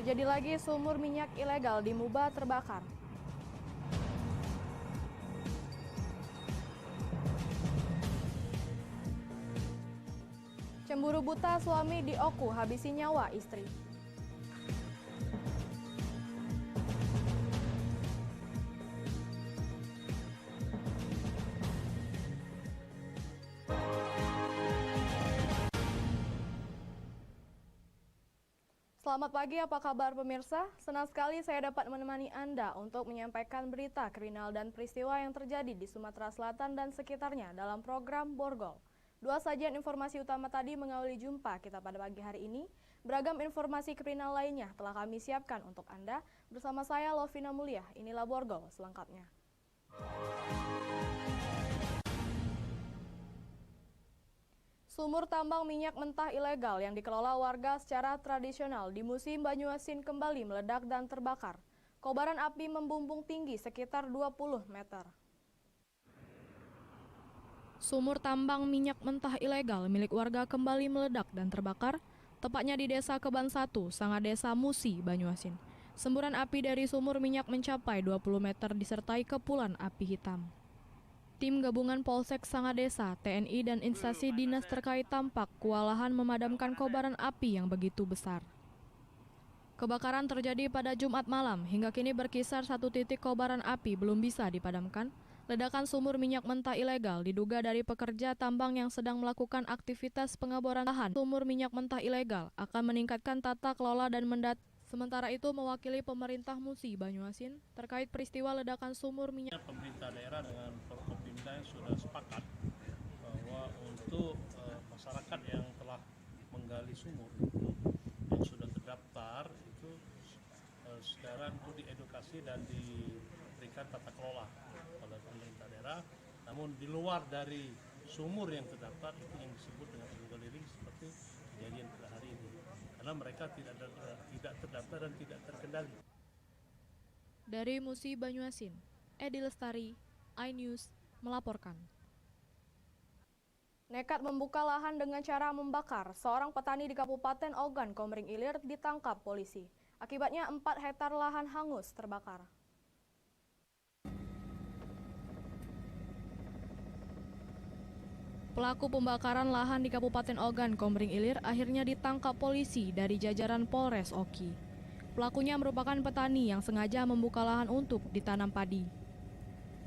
Terjadi lagi sumur minyak ilegal di Muba terbakar. Cemburu buta suami di Oku habisi nyawa istri. Selamat pagi, apa kabar pemirsa? Senang sekali saya dapat menemani Anda untuk menyampaikan berita kriminal dan peristiwa yang terjadi di Sumatera Selatan dan sekitarnya dalam program Borgol. Dua sajian informasi utama tadi mengawali jumpa kita pada pagi hari ini. Beragam informasi kriminal lainnya telah kami siapkan untuk Anda. Bersama saya Lovina Mulia, inilah Borgol selengkapnya. Sumur tambang minyak mentah ilegal yang dikelola warga secara tradisional di musim Banyuasin kembali meledak dan terbakar. Kobaran api membumbung tinggi sekitar 20 meter. Sumur tambang minyak mentah ilegal milik warga kembali meledak dan terbakar, tepatnya di Desa Keban 1, Sangadesa Musi, Banyuasin. Semburan api dari sumur minyak mencapai 20 meter disertai kepulan api hitam. Tim gabungan Polsek Sangadesa, TNI, dan instansi dinas terkait tampak kewalahan memadamkan kobaran api yang begitu besar. Kebakaran terjadi pada Jumat malam, hingga kini berkisar 1 titik kobaran api belum bisa dipadamkan. Ledakan sumur minyak mentah ilegal diduga dari pekerja tambang yang sedang melakukan aktivitas pengeboran lahan. Sumur minyak mentah ilegal akan meningkatkan tata kelola dan Sementara itu, mewakili pemerintah Musi Banyuasin terkait peristiwa ledakan sumur minyak. Pemerintah daerah dengan Forkopimda sudah sepakat bahwa untuk masyarakat yang telah menggali sumur yang sudah terdaftar itu sekarang itu diedukasi dan diberikan tata kelola oleh pemerintah daerah. Namun di luar dari sumur yang terdaftar itu yang disebut dengan illegal drilling seperti kejadian pada hari ini, karena mereka tidak terdaftar dan tidak terkendali. Dari Musi Banyuasin, Edi Lestari, iNews melaporkan. Nekat membuka lahan dengan cara membakar, seorang petani di Kabupaten Ogan Komering Ilir ditangkap polisi. Akibatnya 4 hektar lahan hangus terbakar. Pelaku pembakaran lahan di Kabupaten Ogan Komering Ilir akhirnya ditangkap polisi dari jajaran Polres Oki. Pelakunya merupakan petani yang sengaja membuka lahan untuk ditanam padi.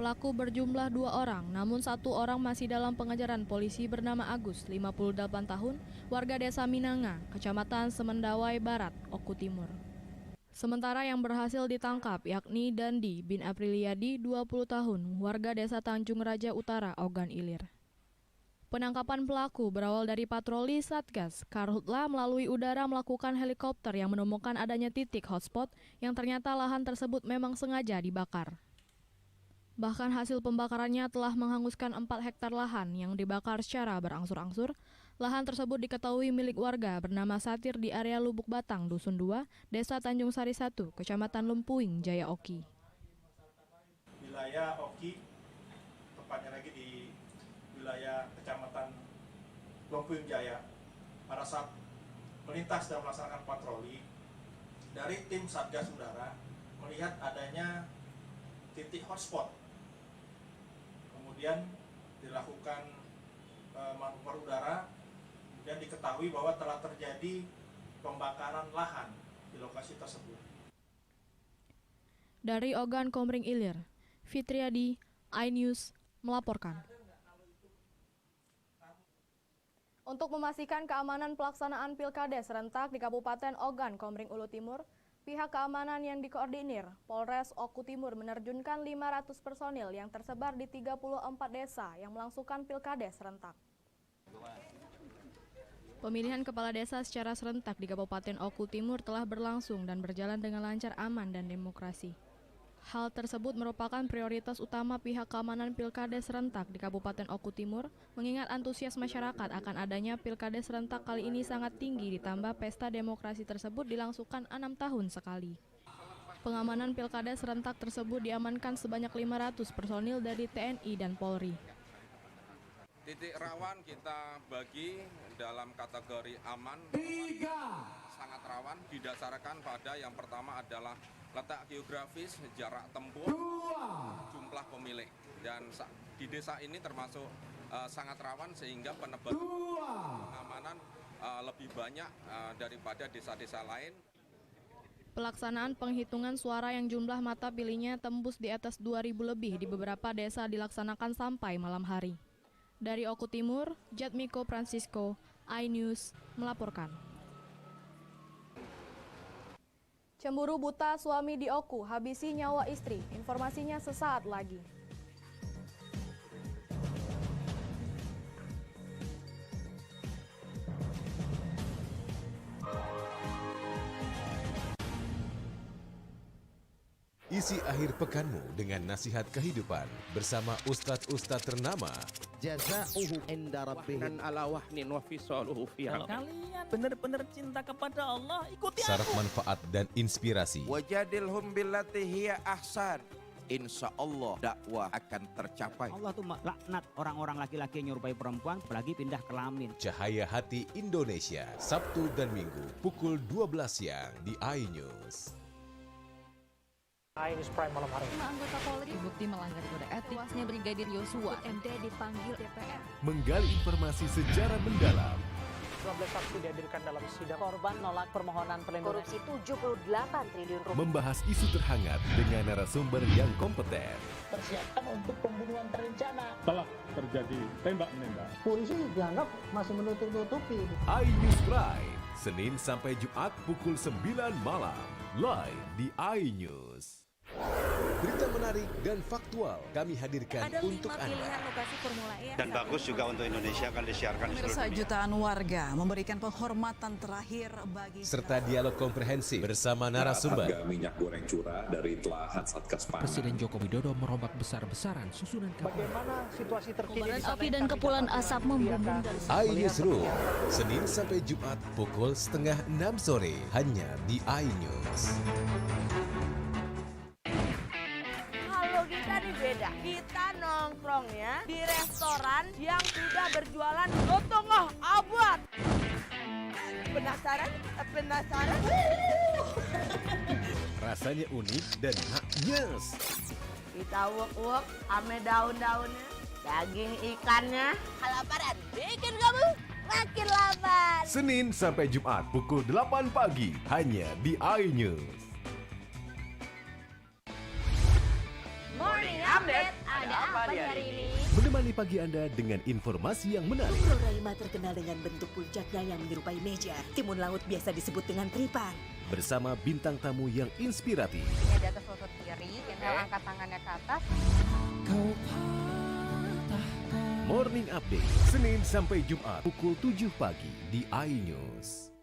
Pelaku berjumlah 2 orang, namun 1 orang masih dalam pengejaran polisi bernama Agus, 58 tahun, warga desa Minanga, Kecamatan Semendawai Barat, Oku Timur. Sementara yang berhasil ditangkap yakni Dandi bin Apriliadi, 20 tahun, warga desa Tanjung Raja Utara, Ogan Ilir. Penangkapan pelaku berawal dari patroli Satgas Karhutla melalui udara melakukan helikopter yang menemukan adanya titik hotspot yang ternyata lahan tersebut memang sengaja dibakar. Bahkan hasil pembakarannya telah menghanguskan 4 hektar lahan yang dibakar secara berangsur-angsur. Lahan tersebut diketahui milik warga bernama Satir di area Lubuk Batang, Dusun 2, Desa Tanjung Sari 1, Kecamatan Lempuing, Jaya Oki. Wilayah Oki, tepatnya lagi di wilayah Kecamatan Lempuing Jaya, pada saat melintas dan melaksanakan patroli dari tim Satgas Udara melihat adanya titik hotspot. Kemudian dilakukan manuver udara dan diketahui bahwa telah terjadi pembakaran lahan di lokasi tersebut. Dari Ogan Komering Ilir, Fitriadi, iNews melaporkan. Untuk memastikan keamanan pelaksanaan Pilkada serentak di Kabupaten Ogan Komering Ulu Timur, pihak keamanan yang dikoordinir Polres Oku Timur menerjunkan 500 personil yang tersebar di 34 desa yang melangsungkan Pilkada serentak. Pemilihan kepala desa secara serentak di Kabupaten Oku Timur telah berlangsung dan berjalan dengan lancar, aman, dan demokrasi. Hal tersebut merupakan prioritas utama pihak keamanan Pilkada serentak di Kabupaten Oku Timur, mengingat antusias masyarakat akan adanya Pilkada serentak kali ini sangat tinggi, ditambah pesta demokrasi tersebut dilangsungkan 6 tahun sekali. Pengamanan Pilkada serentak tersebut diamankan sebanyak 500 personil dari TNI dan Polri. Titik rawan kita bagi dalam kategori aman sangat rawan didasarkan pada yang pertama adalah letak geografis, jarak tempuh, jumlah pemilik. Dan di desa ini termasuk sangat rawan sehingga pengamanan lebih banyak daripada desa-desa lain. Pelaksanaan penghitungan suara yang jumlah mata pilihnya tembus di atas 2.000 lebih di beberapa desa dilaksanakan sampai malam hari. Dari Oku Timur, Jatmiko Francisco, iNews melaporkan. Cemburu buta suami di Oku, habisi nyawa istri. Informasinya sesaat lagi. Isi akhir pekanmu dengan nasihat kehidupan bersama Ustadz-Ustadz ternama. Jazauhu inda rabbihim ala wahnin wa fisaluhu fi Kalau kalian benar-benar cinta kepada Allah, ikuti Syarat aku. manfaat dan inspirasi. wajadilhum billati hiya ahsan. Insya Allah dakwah akan tercapai. Allah tuh laknat orang-orang laki-laki yang nyerupai perempuan, apalagi pindah kelamin. Cahaya Hati Indonesia, Sabtu dan Minggu pukul 12 siang di iNews. iNews Prime malam hari. 5 anggota Polri terbukti melanggar kode etik. Tewasnya Brigadir Yosua, MD dipanggil DPR. Menggali informasi sejarah mendalam. 12 saksi dihadirkan dalam sidang. Korban nolak permohonan perlindungan. Korupsi 78 triliun rupiah. Membahas isu terhangat dengan narasumber yang kompeten. Persiapan untuk pembunuhan terencana. Telah terjadi tembak-menembak. Polisi dianggap masih menutup-nutupi. iNews Prime, Senin sampai Jumat pukul 9 malam. Live di iNews. Berita menarik dan faktual kami hadirkan untuk Anda. Pilihan lokasi Formula E. Dan bagus juga untuk Indonesia akan disiarkan di seluruh dunia. Jutaan warga memberikan penghormatan terakhir bagi Serta dialog komprehensif bersama narasumber. Harga minyak goreng curah dari telahan Satgas Pangan. Presiden Joko Widodo merombak besar-besaran susunan kapal. Bagaimana situasi terkini? api dan kepulan asap membumbung dari iNewsroom, Senin sampai Jumat pukul 5:30 sore hanya di iNews. Kita di beda, kita nongkrongnya di restoran yang sudah berjualan lontong abad. Penasaran? Penasaran? Rasanya unik dan haknyes. Kita uek-uek ame daun-daunnya, daging ikannya. Kelaparan bikin kamu makin lapar. Senin sampai Jumat pukul 8 pagi hanya di iNews. Morning Update, ada apa di hari ini? Menemani pagi Anda dengan informasi yang menarik. Floraima terkenal dengan bentuk puncaknya yang menyerupai meja. Timun laut biasa disebut dengan tripan. Bersama bintang tamu yang inspiratif. Ini di atas lutut kiri, Kendall angkat tangannya ke atas. Morning Update, Senin sampai Jumat pukul 7 pagi di iNews.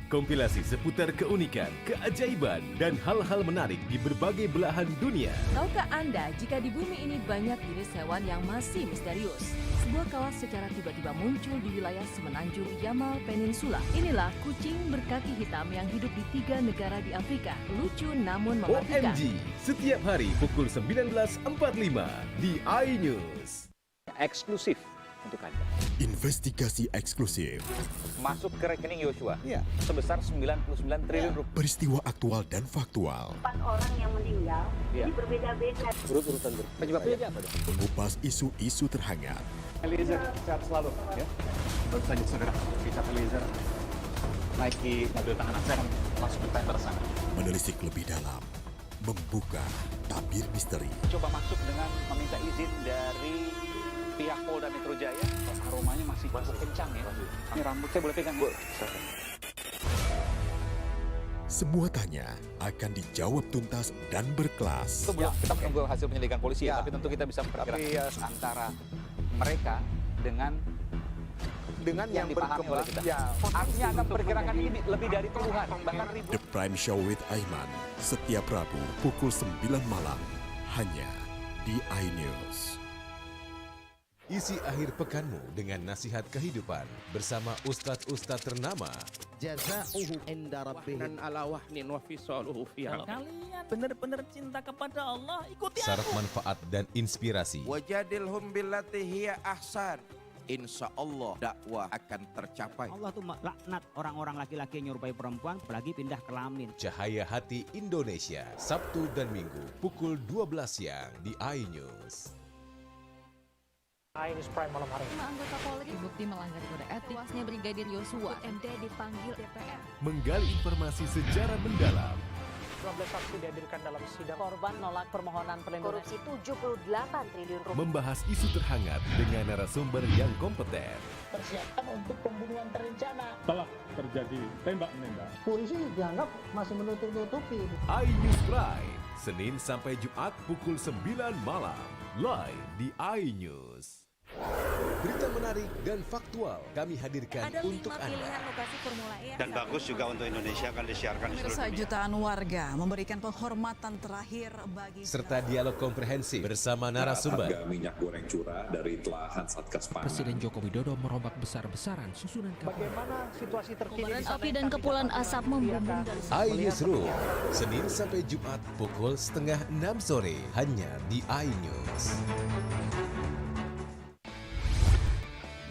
Kompilasi seputar keunikan, keajaiban, dan hal-hal menarik di berbagai belahan dunia. Tahukah Anda jika di bumi ini banyak jenis hewan yang masih misterius? Sebuah kawas secara tiba-tiba muncul di wilayah semenanjung Yamal Peninsula. Inilah kucing berkaki hitam yang hidup di 3 negara di Afrika. Lucu namun mematikan. OMG, setiap hari pukul 19.45 di iNews. Eksklusif untuk Anda. Investigasi eksklusif. Masuk ke rekening Yosua. Sebesar 99 triliun rupiah. Peristiwa aktual dan faktual. 4 orang yang meninggal, ini berbeda-beda. Urut-urutan penyebabnya apa dong? Mengupas isu-isu terhangat. Eliezer, sehat selalu. Ya. Baru saja saudara, Richard Eliezer naiki mobil tahanan saya langsung ke tender sana. Menelisik lebih dalam. Membuka tabir misteri. Coba masuk dengan meminta izin dari pihak Polda Metro Jaya. Aromanya masih kencang ya. Ini rambut saya boleh pegang, Bu? Semua tanya akan dijawab tuntas dan berkelas. Sebelum kita menunggu hasil penyelidikan polisi ya, tapi tentu kita bisa memperkirakan antara mereka dengan yang dipahami oleh kita. Artinya akan memperkirakan ini lebih dari puluhan, bahkan ribuan. The Prime Show with Aiman, setiap Rabu pukul 9 malam, hanya di iNews. Isi akhir pekanmu dengan nasihat kehidupan bersama Ustadz-Ustadz ternama. Jazauhu inda rabbihim ala wahnin wa fisaluhu fi Kalau kalian benar-benar cinta kepada Allah, ikuti Syarat aku. manfaat dan inspirasi. wajadilhum billati hiya ahsan. insya Allah dakwah akan tercapai. Allah tuh laknat orang-orang laki-laki yang nyerupai perempuan apalagi pindah kelamin. Cahaya Hati Indonesia, Sabtu dan Minggu pukul 12 siang di iNews. iNews Prime malam hari. 5 anggota Polri dibukti melanggar kode etik. Tewasnya Brigadir Yosua, MD dipanggil DPR. Menggali informasi secara mendalam. 12 saksi dihadirkan dalam sidang. Korban nolak permohonan perlindungan. Korupsi 78 triliun rupiah. Membahas isu terhangat dengan narasumber yang kompeten. Persiapan untuk pembunuhan terencana. Telah terjadi tembak-menembak. Polisi dianggap masih menutup-nutupi. iNews Prime, Senin sampai Jumat pukul 9 malam. Live di iNews. Berita menarik dan faktual kami hadirkan Ada untuk 5 Anda. pilihan lokasi Formula E. Dan bagus juga untuk Indonesia akan disiarkan di seluruh dunia. Jutaan warga memberikan penghormatan terakhir bagi Serta dialog komprehensif bersama narasumber. Harga minyak goreng curah dari telahan Satgas Pangan. Presiden Joko Widodo merombak besar-besaran susunan kabinet. Bagaimana situasi terkini? Kobaran api dan kepulan asap membumbung dari iNewsroom, Senin sampai Jumat pukul 5:30 sore hanya di iNews.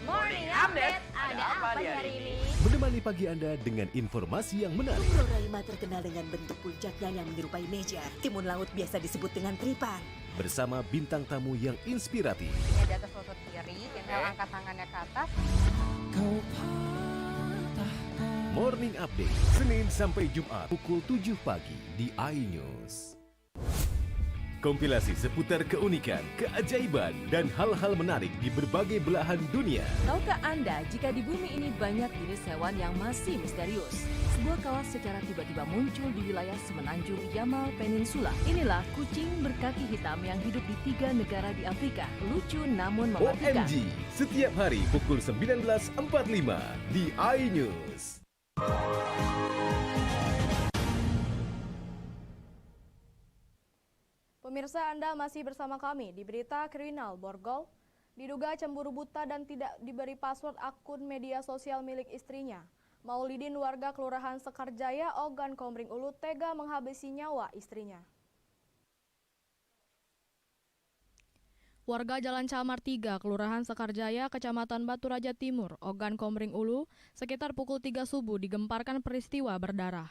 Morning Update, ada apa di hari ini? Menemani pagi Anda dengan informasi yang menarik. Roraima terkenal dengan bentuk puncaknya yang menyerupai meja. Timun laut biasa disebut dengan tripan. Bersama bintang tamu yang inspiratif. Di atas lutut kiri, inhale angkat tangannya ke atas. Morning Update, Senin sampai Jumat pukul 7 pagi di iNews. Kompilasi seputar keunikan, keajaiban, dan hal-hal menarik di berbagai belahan dunia. Tahukah Anda jika di bumi ini banyak jenis hewan yang masih misterius? Sebuah kawas secara tiba-tiba muncul di wilayah semenanjung Yamal Peninsula. Inilah kucing berkaki hitam yang hidup di 3 negara di Afrika. Lucu namun mematikan. OMG, setiap hari pukul 19.45 di iNews. Pemirsa, Anda masih bersama kami di berita kriminal Borgol. Diduga cemburu buta dan tidak diberi password akun media sosial milik istrinya. Maulidin, warga Kelurahan Sekarjaya, Ogan Komering Ulu, tega menghabisi nyawa istrinya. Warga Jalan Camar 3, Kelurahan Sekarjaya, Kecamatan Batu Raja Timur, Ogan Komering Ulu, sekitar pukul 3 subuh digemparkan peristiwa berdarah.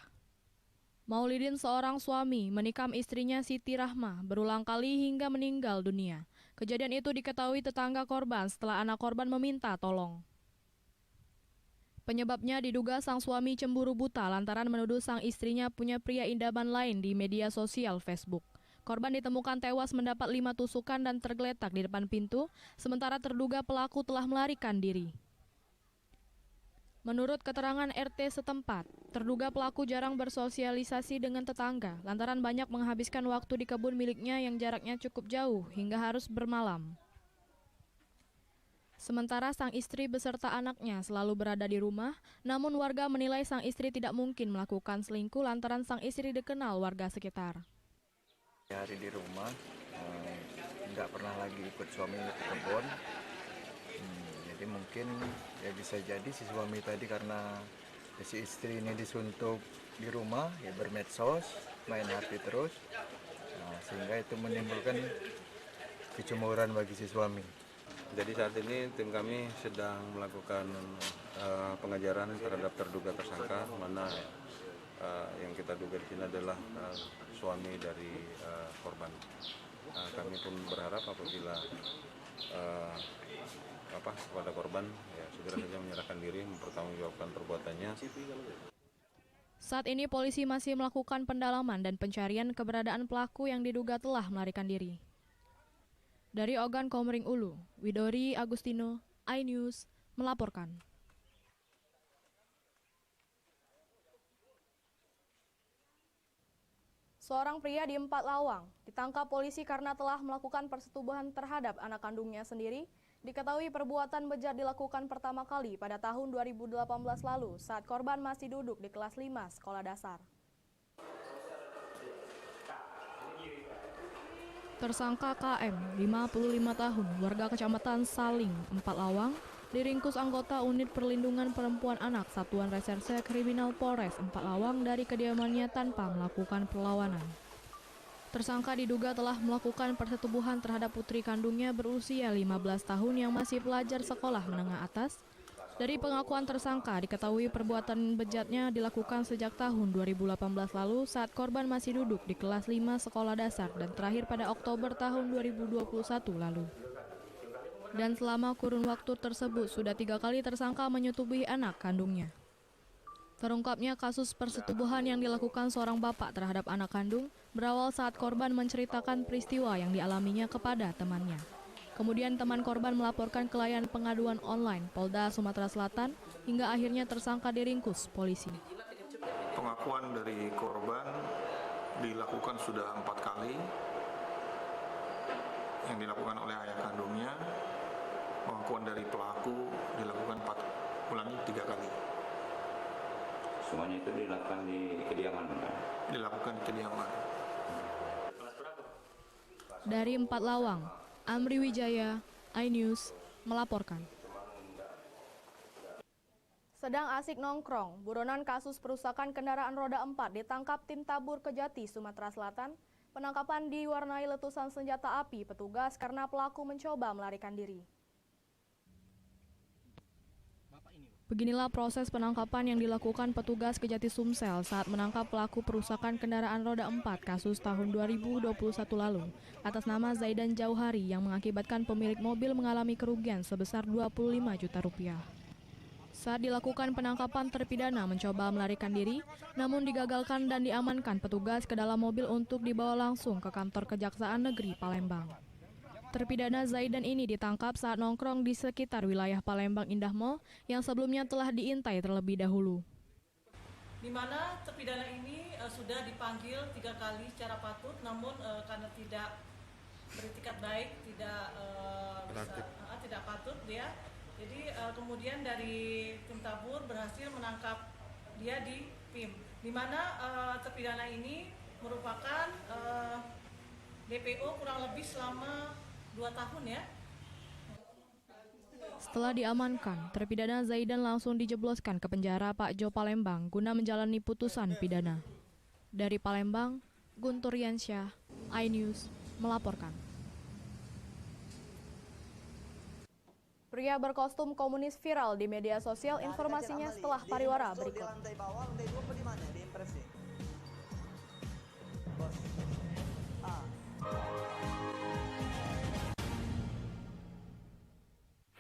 Maulidin, seorang suami, menikam istrinya Siti Rahma berulang kali hingga meninggal dunia. Kejadian itu diketahui tetangga korban setelah anak korban meminta tolong. Penyebabnya diduga sang suami cemburu buta lantaran menuduh sang istrinya punya pria idaman lain di media sosial Facebook. Korban ditemukan tewas mendapat 5 tusukan dan tergeletak di depan pintu, sementara terduga pelaku telah melarikan diri. Menurut keterangan RT setempat, terduga pelaku jarang bersosialisasi dengan tetangga lantaran banyak menghabiskan waktu di kebun miliknya yang jaraknya cukup jauh hingga harus bermalam. Sementara sang istri beserta anaknya selalu berada di rumah, namun warga menilai sang istri tidak mungkin melakukan selingkuh lantaran sang istri dikenal warga sekitar. Hari di rumah, nggak pernah lagi ikut suami ke kebun. Jadi mungkin ya bisa jadi si suami tadi karena si istri ini disuntuk di rumah ya bermedsos, main HP terus, sehingga itu menimbulkan kecemburuan bagi si suami. Jadi saat ini tim kami sedang melakukan pengejaran terhadap terduga tersangka, mana yang kita duga di sini adalah suami dari korban. Kami pun berharap apabila kepada korban ya segera saja menyerahkan diri, mempertanggungjawabkan perbuatannya. Saat ini polisi masih melakukan pendalaman dan pencarian keberadaan pelaku yang diduga telah melarikan diri. Dari Ogan Komering Ulu, Widori Agustino, iNews melaporkan. Seorang pria di Empat Lawang ditangkap polisi karena telah melakukan persetubuhan terhadap anak kandungnya sendiri. Diketahui perbuatan bejat dilakukan pertama kali pada tahun 2018 lalu saat korban masih duduk di kelas 5 sekolah dasar. Tersangka KM, 55 tahun, warga Kecamatan Saling, Empat Lawang, diringkus anggota Unit Perlindungan Perempuan Anak Satuan Reserse Kriminal Polres Empat Lawang dari kediamannya tanpa melakukan perlawanan. Tersangka diduga telah melakukan persetubuhan terhadap putri kandungnya berusia 15 tahun yang masih pelajar sekolah menengah atas. Dari pengakuan tersangka, diketahui perbuatan bejatnya dilakukan sejak tahun 2018 lalu saat korban masih duduk di kelas 5 sekolah dasar dan terakhir pada Oktober tahun 2021 lalu. Dan selama kurun waktu tersebut, sudah 3 kali tersangka menyetubuhi anak kandungnya. Terungkapnya kasus persetubuhan yang dilakukan seorang bapak terhadap anak kandung berawal saat korban menceritakan peristiwa yang dialaminya kepada temannya. Kemudian teman korban melaporkan ke layanan pengaduan online Polda Sumatera Selatan hingga akhirnya tersangka diringkus polisi. Pengakuan dari korban dilakukan sudah 4 kali yang dilakukan oleh ayah kandungnya. Pengakuan dari pelaku dilakukan 3 kali. Semuanya itu dilakukan di kediaman, kan? Dilakukan di kediaman. Dari 4 Lawang, Amri Wijaya, iNews, melaporkan. Sedang asik nongkrong, buronan kasus perusakan kendaraan roda 4 ditangkap tim Tabur Kejati, Sumatera Selatan. Penangkapan diwarnai letusan senjata api petugas karena pelaku mencoba melarikan diri. Beginilah proses penangkapan yang dilakukan petugas Kejati Sumsel saat menangkap pelaku perusakan kendaraan roda 4 kasus tahun 2021 lalu atas nama Zaidan Jauhari yang mengakibatkan pemilik mobil mengalami kerugian sebesar 25 juta rupiah. Saat dilakukan penangkapan, terpidana mencoba melarikan diri, namun digagalkan dan diamankan petugas ke dalam mobil untuk dibawa langsung ke kantor Kejaksaan Negeri Palembang. Terpidana Zaidan ini ditangkap saat nongkrong di sekitar wilayah Palembang Indah Mall yang sebelumnya telah diintai terlebih dahulu. Di mana terpidana ini sudah dipanggil 3 kali secara patut, namun karena tidak beritikat baik, tidak patut dia. Jadi kemudian dari tim Tabur berhasil menangkap dia di PIM, di mana terpidana ini merupakan DPO kurang lebih selama 2 tahun ya. Setelah diamankan, terpidana Zaidan langsung dijebloskan ke penjara Pak Jo Palembang guna menjalani putusan pidana. Dari Palembang, Guntur Yansyah, iNews, melaporkan. Pria berkostum komunis viral di media sosial, informasinya setelah pariwara berikut.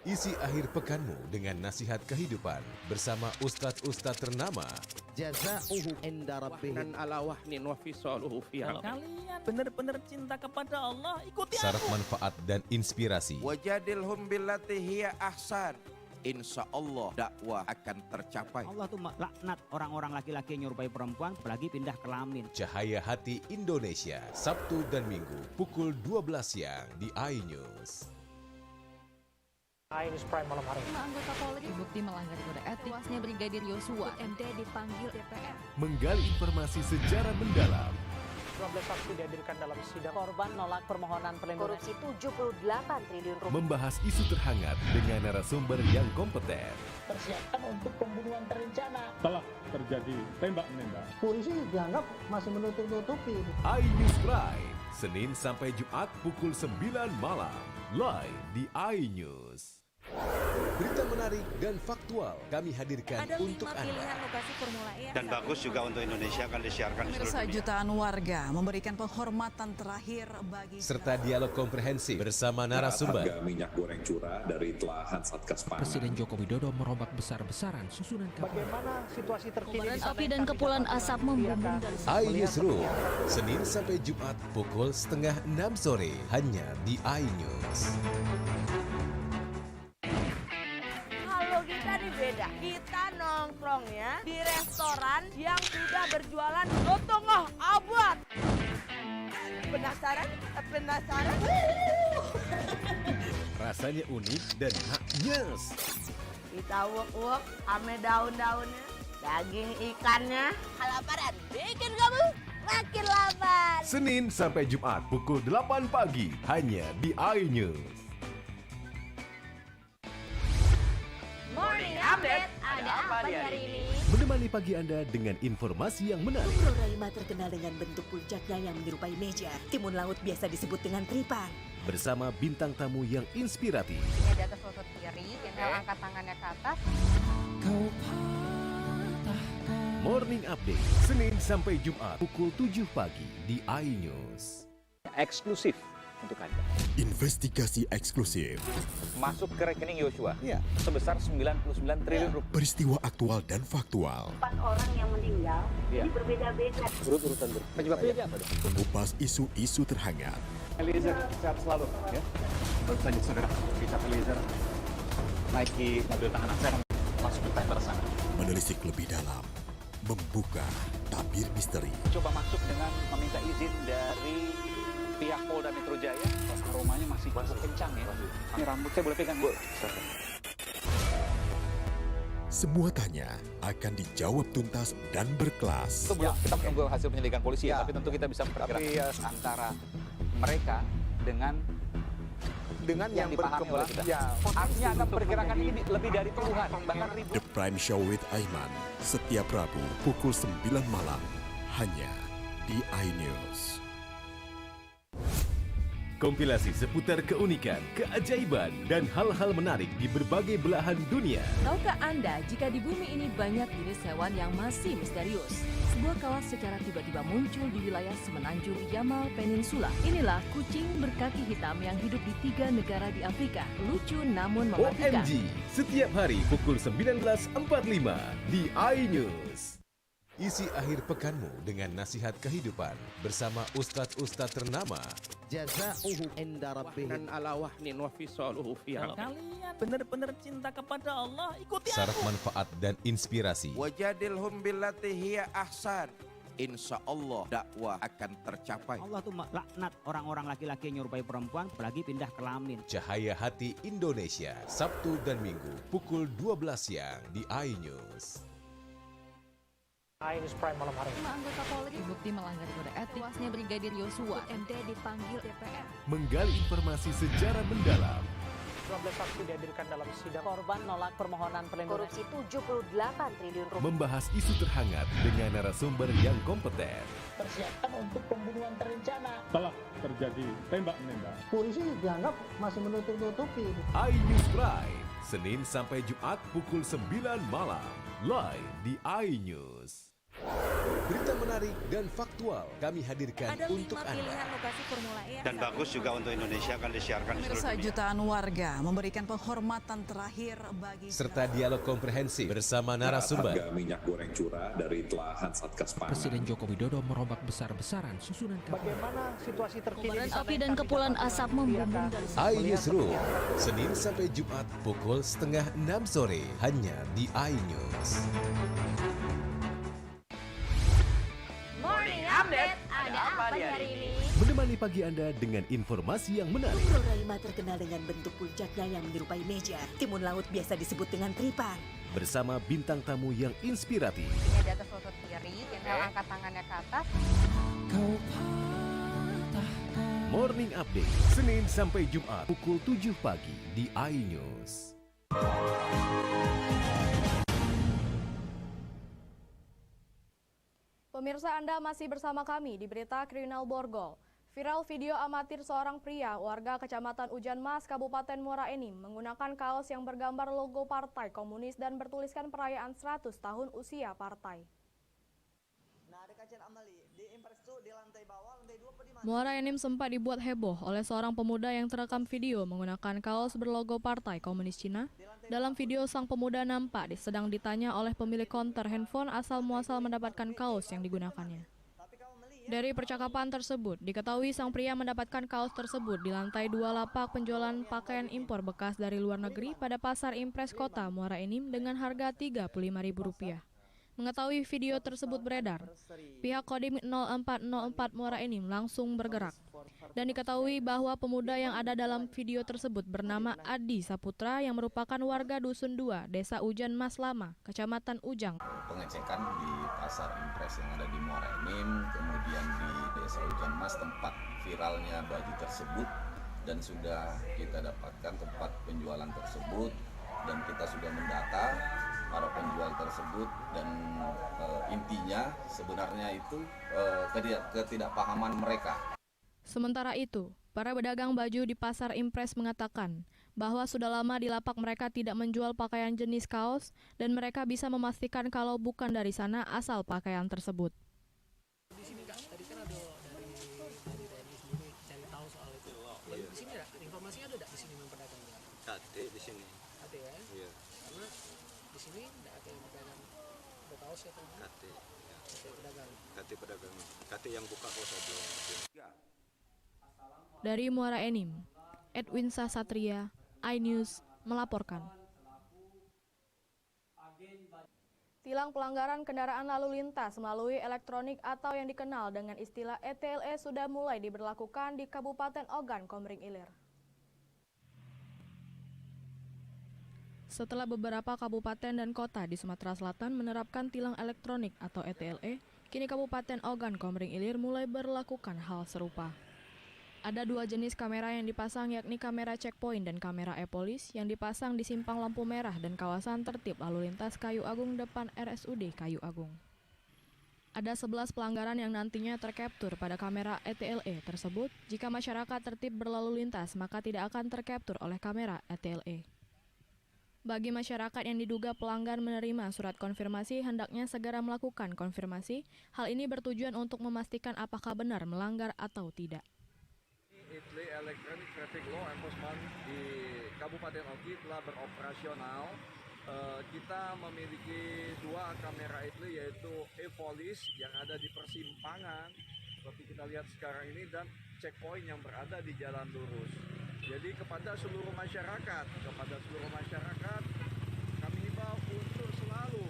Isi akhir pekanmu dengan nasihat kehidupan bersama ustadz-ustadz ternama. Jazauhu inda rabbihim. Kalian benar-benar cinta kepada Allah, ikuti Syarat aku. manfaat dan inspirasi. Wajadilhum billati hiya ahsan. Insya Allah dakwah akan tercapai. Allah tuh laknat orang-orang laki-laki yang nyerupai perempuan apalagi pindah kelamin. Cahaya Hati Indonesia, Sabtu dan Minggu pukul 12 siang di iNews. iNews Prime malam hari. 5 anggota Polri terbukti melanggar kode etik. Tuasnya Brigadir Yosua MD dipanggil DPR. Menggali informasi secara mendalam. 12 saksi dihadirkan dalam sidang. Korban nolak permohonan perlindungan. Korupsi 78 triliun rupiah. Membahas isu terhangat dengan narasumber yang kompeten. Persiapan untuk pembunuhan terencana. Telah terjadi tembak-menembak. Polisi dianggap masih menutup-nutupi. iNews Prime, Senin sampai Jumat pukul 9 malam. Live di iNews. Berita menarik dan faktual kami hadirkan untuk Anda. Pilihan lokasi Formula E. Dan bagus juga untuk Indonesia akan disiarkan di seluruh dunia. Jutaan warga memberikan penghormatan terakhir bagi Serta dialog komprehensif bersama narasumber. Harga minyak goreng curah dari telahan Satgas Pangan. Presiden Joko Widodo merombak besar-besaran susunan kabinet. Bagaimana situasi terkini? Kobaran api dan kepulan asap membumbung dari iNews Room, Senin sampai Jumat pukul 5:30 sore hanya di iNews. Kalau kita nih beda, kita nongkrongnya di restoran yang sudah berjualan setengah abad. Penasaran? Penasaran? Rasanya unik dan nyes. Kita uak-uak ame daun-daunnya, daging ikannya. Kelaparan bikin kamu makin lapar. Senin sampai Jumat pukul 8 pagi hanya di iNews. Morning Update, ada apa hari ini? Menemani pagi Anda dengan informasi yang menarik. Floraima terkenal dengan bentuk puncaknya yang menyerupai meja. Timun laut biasa disebut dengan tripan. Bersama bintang tamu yang inspiratif. Ini di atas lutut kiri, inhale angkat tangannya ke atas. Morning Update, Senin sampai Jumat pukul 7 pagi di iNews. Eksklusif untuk Anda. Investigasi eksklusif. Masuk ke rekening Yosua. Sebesar 99 triliun rupiah. Peristiwa aktual dan faktual. 4 orang yang meninggal, ini berbeda-beda. Urut-urutan penyebabnya apa? Mengupas isu-isu terhangat. Eliezer, sehat selalu. Ya. Baru saja saudara, kita Eliezer naiki mobil tahanan saya masuk ke tender sana. Menelisik lebih dalam. Membuka tabir misteri. Coba masuk dengan meminta izin dari pihak Polda Metro Jaya. Aromanya masih kencang ya. Ini rambut saya boleh pegang, Bu? Semua tanya akan dijawab tuntas dan berkelas. Kita menunggu hasil penyelidikan polisi ya, tapi tentu kita bisa memperkirakan antara mereka dengan yang dipahami oleh kita. Artinya Anda perkirakan ini lebih dari puluhan, bahkan ribu. The Prime Show with Aiman, setiap Rabu pukul 9 malam, hanya di iNews. Kompilasi seputar keunikan, keajaiban, dan hal-hal menarik di berbagai belahan dunia. Tahukah Anda jika di bumi ini banyak jenis hewan yang masih misterius? Sebuah kawas secara tiba-tiba muncul di wilayah semenanjung Yamal Peninsula. Inilah kucing berkaki hitam yang hidup di 3 negara di Afrika. Lucu namun mematikan. OMG, setiap hari pukul 19.45 di iNews. Isi akhir pekanmu dengan nasihat kehidupan bersama ustadz-ustadz ternama. Jazauhu inda rabbih dan ala wahnin wa fisaluhu fi. Kalau kalian benar-benar cinta kepada Allah, ikuti Syarat manfaat dan inspirasi. Wajadilhum billati hiya ahsan. Insya Allah dakwah akan tercapai. Allah tuh laknat orang-orang laki-laki yang nyerupai perempuan apalagi pindah kelamin. Cahaya Hati Indonesia, Sabtu dan Minggu pukul 12 siang di iNews. iNews Prime malam hari. 5 anggota Polri terbukti melanggar kode etik. Tuasnya Brigadir Yosua MD dipanggil DPR. Menggali informasi secara mendalam. 12 saksi dihadirkan dalam sidang. Korban nolak permohonan perlindungan. Korupsi 78 triliun rupiah. Membahas isu terhangat dengan narasumber yang kompeten. Persiapan untuk pembunuhan terencana. Telah terjadi tembak-menembak. Polisi dianggap masih menutup-nutupi. iNews Prime, Senin sampai Jumat pukul 9 malam. Live di iNews. Berita menarik dan faktual kami hadirkan untuk Anda. Ada 5 pilihan lokasi Formula E. Dan bagus juga untuk Indonesia akan disiarkan di seluruh dunia. Jutaan warga memberikan penghormatan terakhir bagi Serta dialog komprehensif bersama narasumber. Harga minyak goreng curah dari telahan Satgas Pangan. Presiden Joko Widodo merombak besar-besaran susunan kabinet. Bagaimana situasi terkini? kobaran api dan kepulan asap membumbung dari iNewsroom, Senin sampai Jumat pukul 5:30 sore hanya di iNews. Morning Update, ada apa di hari ini? Menemani pagi Anda dengan informasi yang menarik. Floraima terkenal dengan bentuk puncaknya yang menyerupai meja. Timun laut biasa disebut dengan tripan. Bersama bintang tamu yang inspiratif. Ini di atas lutut kiri, inhale angkat tangannya ke atas. Morning Update, Senin sampai Jumat pukul 7 pagi di iNews. Pemirsa, Anda masih bersama kami di Berita Kriminal Borgol. Viral video amatir seorang pria warga Kecamatan Ujan Mas, Kabupaten Muara Enim menggunakan kaos yang bergambar logo Partai Komunis dan bertuliskan perayaan 100 tahun usia partai. Muara Enim sempat dibuat heboh oleh seorang pemuda yang terekam video menggunakan kaos berlogo Partai Komunis Cina. Dalam video, sang pemuda nampak sedang ditanya oleh pemilik konter handphone asal muasal mendapatkan kaos yang digunakannya. Dari percakapan tersebut, diketahui sang pria mendapatkan kaos tersebut di lantai 2 lapak penjualan pakaian impor bekas dari luar negeri pada Pasar Impres Kota Muara Enim dengan harga Rp35.000. Mengetahui video tersebut beredar, pihak Kodim 0404 Muara Enim langsung bergerak. Dan diketahui bahwa pemuda yang ada dalam video tersebut bernama Adi Saputra yang merupakan warga Dusun 2, Desa Ujan Mas Lama, Kecamatan Ujang. Pengecekan di Pasar Impres yang ada di Muara Enim, kemudian di Desa Ujan Mas tempat viralnya baju tersebut, dan sudah kita dapatkan tempat penjualan tersebut, dan kita sudah mendata para penjual tersebut dan intinya sebenarnya itu ketidakpahaman mereka. Sementara itu, para pedagang baju di Pasar Impres mengatakan bahwa sudah lama di lapak mereka tidak menjual pakaian jenis kaos dan mereka bisa memastikan kalau bukan dari sana asal pakaian tersebut. Di sini Kak, tadi kan ada dari sini cari tahu soal itu. Lalu di sini informasinya ada di sini memperdagangnya? Kate di sini. Kate ya? Iya. Karena di sini tidak ada yang pedagang kaos ya? Kate. Ya. Kate pedagang. Kate pedagang. Kate yang buka kaos belum. Dari Muara Enim, Edwin Sasatria, iNews melaporkan. Tilang pelanggaran kendaraan lalu lintas melalui elektronik atau yang dikenal dengan istilah ETLE sudah mulai diberlakukan di Kabupaten Ogan, Komering Ilir. Setelah beberapa kabupaten dan kota di Sumatera Selatan menerapkan tilang elektronik atau ETLE, kini Kabupaten Ogan, Komering Ilir mulai berlakukan hal serupa. Ada dua jenis kamera yang dipasang, yakni kamera checkpoint dan kamera e-polis yang dipasang di simpang lampu merah dan kawasan tertib lalu lintas Kayu Agung depan RSUD Kayu Agung. Ada 11 pelanggaran yang nantinya tercapture pada kamera ETLE tersebut. Jika masyarakat tertib berlalu lintas, maka tidak akan tercapture oleh kamera ETLE. Bagi masyarakat yang diduga pelanggar menerima surat konfirmasi, hendaknya segera melakukan konfirmasi. Hal ini bertujuan untuk memastikan apakah benar melanggar atau tidak. ETLE Electronic Traffic Law Enforcement di Kabupaten Oki telah beroperasional. Kita memiliki dua kamera ETLE yaitu e-polis yang ada di persimpangan seperti kita lihat sekarang ini dan checkpoint yang berada di jalan lurus. Jadi kepada seluruh masyarakat kami himbau untuk selalu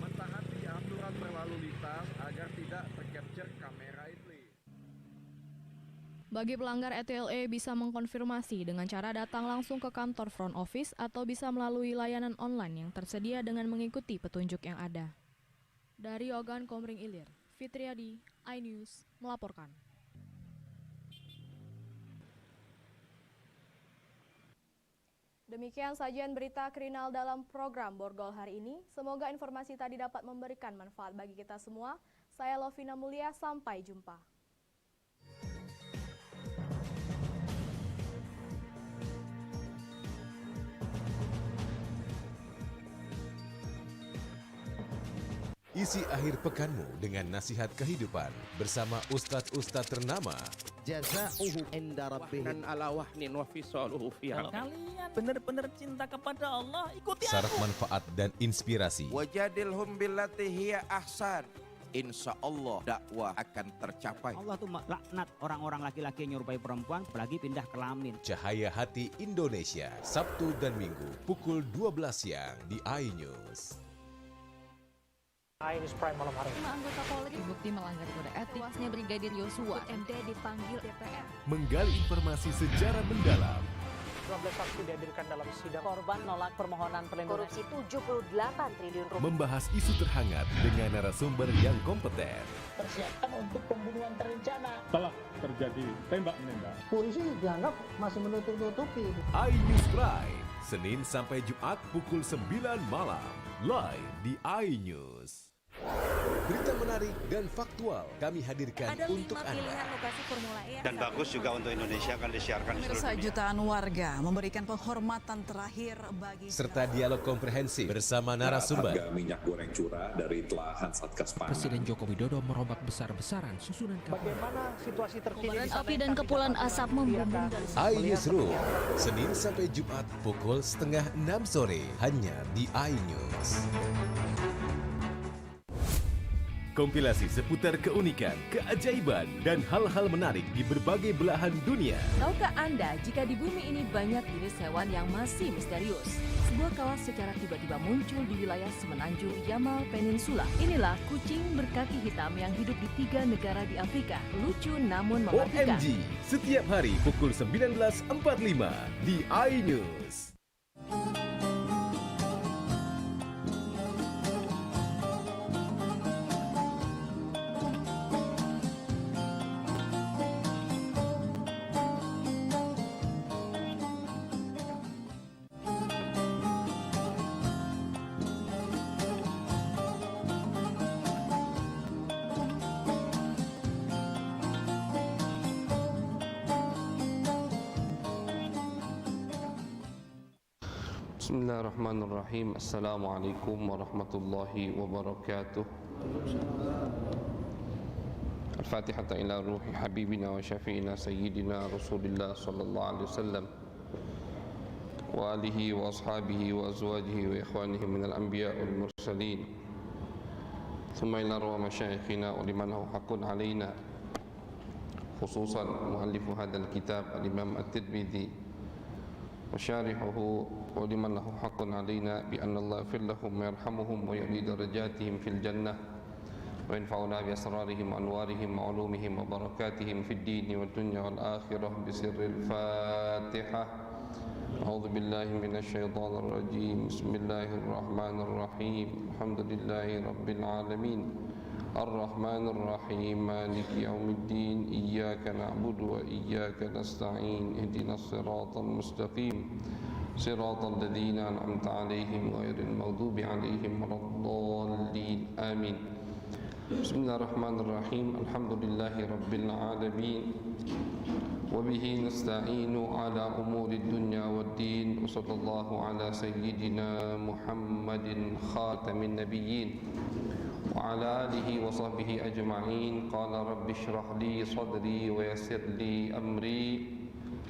mentaati aturan berlalu lintas agar tidak tercapture kamera ETLE. Bagi pelanggar ETLE bisa mengkonfirmasi dengan cara datang langsung ke kantor front office atau bisa melalui layanan online yang tersedia dengan mengikuti petunjuk yang ada. Dari Ogan, Komering Ilir, Fitriadi, iNews melaporkan. Demikian sajian berita kriminal dalam program Borgol hari ini. Semoga informasi tadi dapat memberikan manfaat bagi kita semua. Saya Lovina Mulia, sampai jumpa. Isi akhir pekanmu dengan nasihat kehidupan bersama ustadz-ustadz ternama. Jazauhu inda rabbihim ala wahnin wa fisaluhu fi Kalau kalian benar-benar cinta kepada Allah, ikuti Syarat aku. manfaat dan inspirasi. Wajadilhum billati hiya ahsan. Insya Allah dakwah akan tercapai. Allah tuh laknat orang-orang laki-laki yang nyerupai perempuan, apalagi pindah kelamin. Cahaya Hati Indonesia, Sabtu dan Minggu pukul 12 siang di iNews. iNews Prime malam hari. 5 anggota Polri terbukti melanggar kode etik. Tewasnya Brigadir Yosua, MD dipanggil DPR. Menggali informasi sejarah mendalam. 12 saksi dihadirkan dalam sidang. Korban nolak permohonan perlindungan. Korupsi 78 triliun rupiah. Membahas isu terhangat dengan narasumber yang kompeten. Persiapan untuk pembunuhan terencana. Telah terjadi tembak-menembak. Polisi dianggap masih menutup-nutupi. iNews Prime, Senin sampai Jumat pukul 9 malam. Live di iNews. Berita menarik dan faktual kami hadirkan untuk Anda. Lokasi Formula E Dan bagus juga untuk Indonesia akan disiarkan di seluruh dunia. Jutaan warga memberikan penghormatan terakhir bagi Serta dialog komprehensif bersama narasumber. Harga minyak goreng curah dari telahan Satgas Pangan. Presiden Joko Widodo merombak besar-besaran susunan kapal. Bagaimana situasi terkini? Kobaran api dan kepulan asap membumbung dari iNewsroom, Senin sampai Jumat pukul 5:30 sore hanya di iNews. Kompilasi seputar keunikan, keajaiban, dan hal-hal menarik di berbagai belahan dunia. Tahukah Anda jika di bumi ini banyak jenis hewan yang masih misterius? Sebuah kawas secara tiba-tiba muncul di wilayah semenanjung Yamal Peninsula. Inilah kucing berkaki hitam yang hidup di 3 negara di Afrika. Lucu namun mematikan. OMG, setiap hari pukul 19.45 di iNews. Bismillahirrahmanirrahim. Assalamualaikum warahmatullahi wabarakatuh. Al-Fatihah ila ruhi habibina wa syafi'ina sayyidina Rasulillah sallallahu alaihi wasallam wa alihi wa ashabihi wa azwajihi wa ikhwanihi minal anbiya wal mursalin. Thumma ila ruhi masyayikhina wa liman lahu haqqun alaina, khususan muallifu hadzal kitab al-Imam At-Tirmidzi وشارحه ولمن له حق علينا بأن الله يغفر لهم ويرحمهم ويعلي درجاتهم في الجنة وينفعنا بأسرارهم وأنوارهم وعلومهم وبركاتهم في الدين والدنيا والآخرة بسر الفاتحة. أعوذ بالله من الشيطان الرجيم. بسم الله الرحمن الرحيم. الحمد لله رب العالمين الرحمن الرحيم مالك يوم الدين إياك نعبد وإياك نستعين اهدنا الصراط المستقيم صراط الذين أنعمت عليهم غير المغضوب عليهم ولا الضالين آمين. بسم الله الرحمن الرحيم. الحمد لله رب العالمين وبه نستعين على أمور الدنيا والدين وصلى الله على سيدنا محمد خاتم النبيين وعلى آله وصحبه أجمعين. قال رب اشرح لي صدري ويسر لي أمري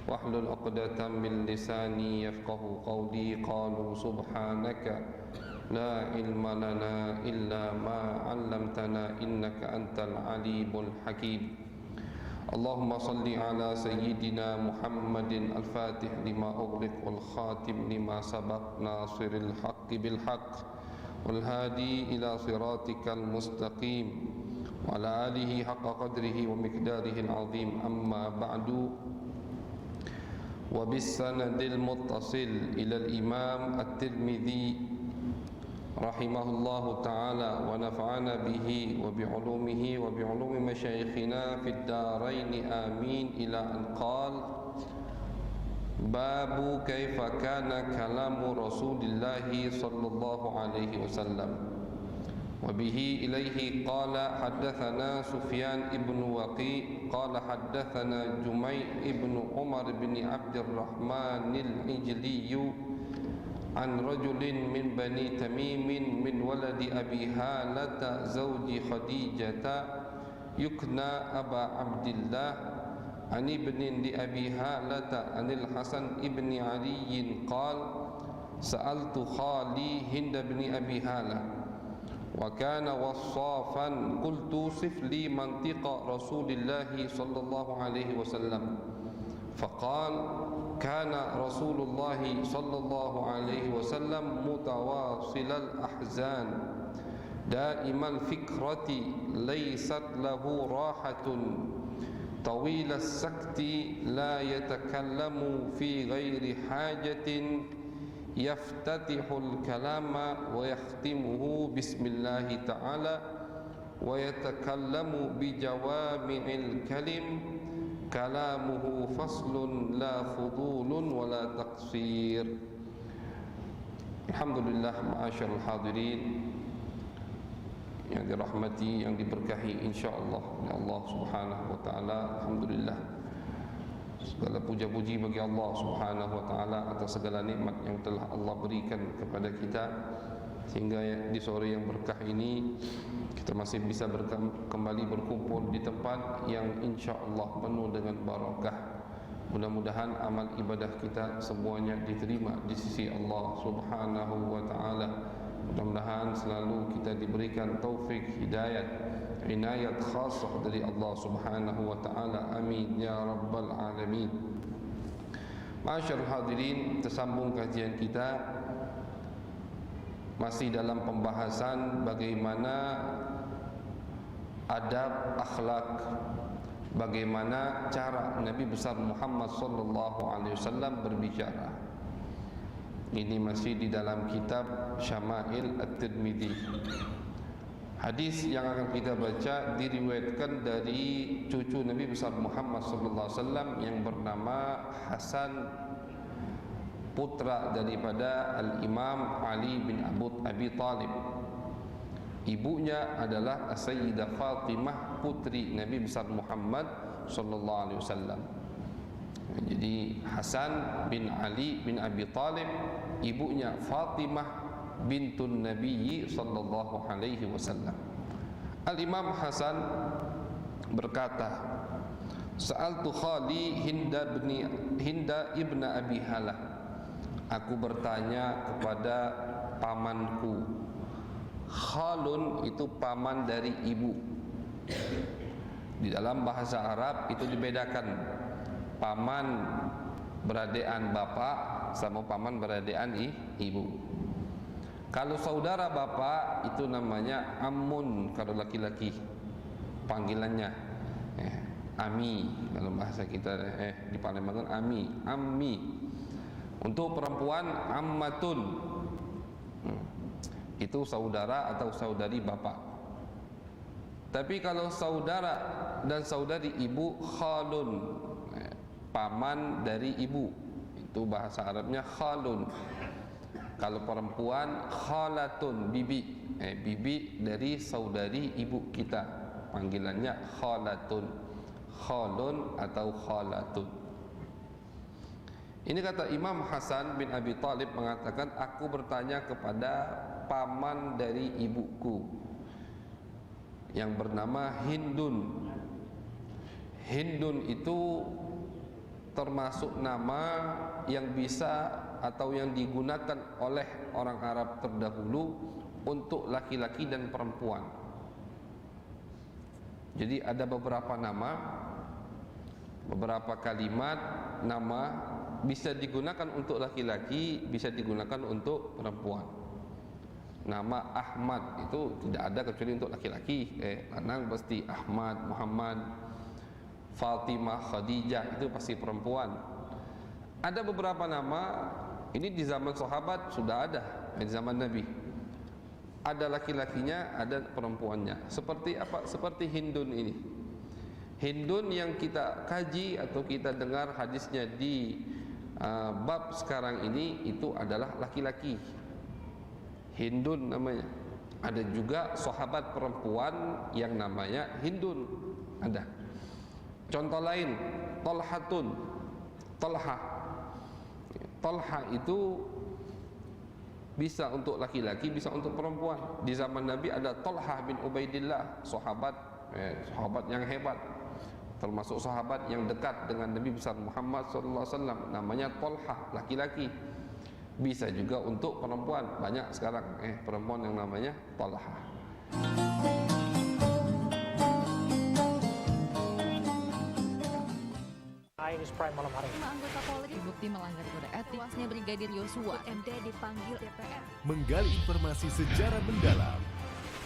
واحلل عقدة من لساني يفقه قولي. قالوا سبحانك لا علم لنا إلا ما علمتنا إنك أنت العليم الحكيم. اللهم صل على سيدنا محمد الفاتح لما أغلق والخاتم لما سبق ناصر الحق بالحق والهادي إلى صراطك المستقيم وعلى آله حق قدره ومقداره العظيم. أما بعد، وبالسند المتصل إلى الإمام الترمذي رحمه الله تعالى ونفعنا به وبعلومه وبعلوم مشايخنا في الدارين آمين، إلى أن قال: باب كيف كان كلام رسول الله صلى الله عليه وسلم. وبه إليه قال: حدثنا سفيان بن وقيع قال حدثنا جميع بن عمر بن عبد الرحمن العجلي عن رجل من بني تميم من ولد أبي هالة زوج خديجة يكنى أبا عبد الله عن ابن لأبي هالة عن الحسن ابن علي قال: سألت خالي هند بن أبي هالة وكان وصافا، قلت: صف لي منطق رسول الله صلى الله عليه وسلم. فقال: كان رسول الله صلى الله عليه وسلم متواصل الأحزان دائم الفكرة ليست له راحة طويل السكت لا يتكلم في غير حاجة يفتتح الكلام ويختمه بسم الله تعالى ويتكلم بجوامع الكلم كلامه فصل لا فضول ولا تقصير. Alhamdulillah, ma'asyarul hadirin yang dirahmati, yang diberkahi insyaallah oleh Allah Subhanahu wa taala. Alhamdulillah, segala puja-puji bagi Allah Subhanahu wa taala atas segala nikmat yang telah Allah berikan kepada kita, sehingga di sore yang berkah ini kita masih bisa kembali berkumpul di tempat yang insyaallah penuh dengan barakah. Mudah-mudahan amal ibadah kita semuanya diterima di sisi Allah Subhanahu wa taala. Mudah-mudahan selalu kita diberikan taufik, hidayat, inayat khasah dari Allah Subhanahu wa taala. Amin ya rabbal alamin. Ma'asyarul hadirin, tersambung kajian kita masih dalam pembahasan bagaimana adab akhlak, bagaimana cara Nabi besar Muhammad sallallahu alaihi wasallam berbicara. Ini masih di dalam kitab Syama'il At-Tirmidzi. Hadis yang akan kita baca diriwayatkan dari cucu Nabi besar Muhammad sallallahu alaihi wasallam yang bernama Hasan, putra daripada Al-Imam Ali bin Abi Talib. Ibunya adalah Sayyidah Fatimah, putri Nabi besar Muhammad sallallahu alaihi wasallam. Jadi Hasan bin Ali bin Abi Thalib, ibunya Fatimah bintun Nabi sallallahu alaihi wasallam. Al-Imam Hasan berkata, Sa'altu khali Hinda ibn Abi Halah. Aku bertanya kepada pamanku. Khalun itu paman dari ibu. Di dalam bahasa Arab itu dibedakan. Paman beradean bapak sama paman beradean ibu. Kalau saudara bapak itu namanya ammun kalau laki-laki, panggilannya ami. Kalau bahasa kita di Palembang kan ammi. Untuk perempuan ammatun, itu saudara atau saudari bapak. Tapi kalau saudara dan saudari ibu, khalun, paman dari ibu, itu bahasa Arabnya khalun. Kalau perempuan khalatun, bibi, bibi dari saudari ibu kita, panggilannya khalatun, khalun atau khalatun. Ini kata Imam Hasan bin Abi Thalib mengatakan, aku bertanya kepada paman dari ibuku yang bernama Hindun. Hindun itu termasuk nama yang bisa atau yang digunakan oleh orang Arab terdahulu untuk laki-laki dan perempuan. Jadi ada beberapa nama, beberapa kalimat nama bisa digunakan untuk laki-laki, bisa digunakan untuk perempuan. Nama Ahmad itu tidak ada kecuali untuk laki-laki. Lanang pasti Ahmad, Muhammad, Fatimah, Khadijah, itu pasti perempuan. Ada beberapa nama ini di zaman sahabat sudah ada, di zaman Nabi. Ada laki-lakinya, ada perempuannya. Seperti apa? Seperti Hindun ini. Hindun yang kita kaji atau kita dengar hadisnya di bab sekarang ini itu adalah laki-laki. Hindun namanya. Ada juga sahabat perempuan yang namanya Hindun. Ada. Contoh lain, Tolhatun. Tolha. Tolha itu bisa untuk laki-laki, bisa untuk perempuan. Di zaman Nabi ada Tolha bin Ubaidillah, sahabat yang hebat, termasuk sahabat yang dekat dengan Nabi besar Muhammad SAW, namanya Tolha, laki-laki. Bisa juga untuk perempuan, banyak sekarang perempuan yang namanya Tolha. News Prime malam hari. 5 anggota Polri terbukti melanggar kode etik. Tewasnya Brigadir Yosua, MD dipanggil DPR. Menggali informasi sejarah mendalam.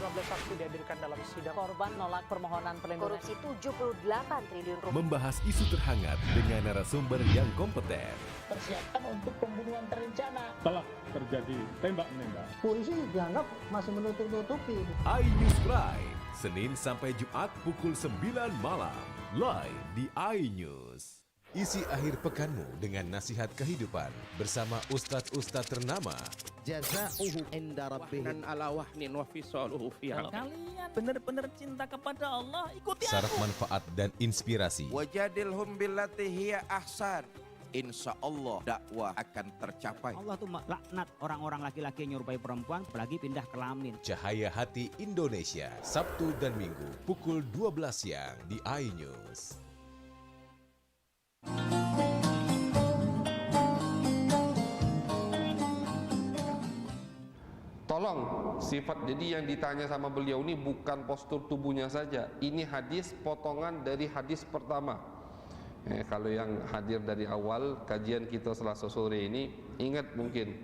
12 saksi dihadirkan dalam sidang. Korban nolak permohonan perlindungan. Korupsi 78 triliun rupiah. Membahas isu terhangat dengan narasumber yang kompeten. Persiapan untuk pembunuhan terencana. Telah terjadi tembak-menembak. Polisi dianggap masih menutup-nutupi. iNews Prime, Senin sampai Jumat pukul 9 malam. Live di iNews. Isi akhir pekanmu dengan nasihat kehidupan bersama ustadz-ustadz ternama. Jazauhu inda rabbihim. Dan ala wahnin wa fisaluhu fi Kalian benar-benar cinta kepada Allah, ikuti Syarat aku. manfaat dan inspirasi. Wajadilhum billati hiya ahsan. Insya Allah dakwah akan tercapai. Allah tuh laknat orang-orang laki-laki yang nyerupai perempuan, apalagi pindah kelamin. Cahaya Hati Indonesia, Sabtu dan Minggu pukul 12 siang di iNews. Tolong, sifat jadi yang ditanya sama beliau ini bukan postur tubuhnya saja. Ini hadis potongan dari hadis pertama. Kalau yang hadir dari awal kajian kita Selasa sore ini, ingat mungkin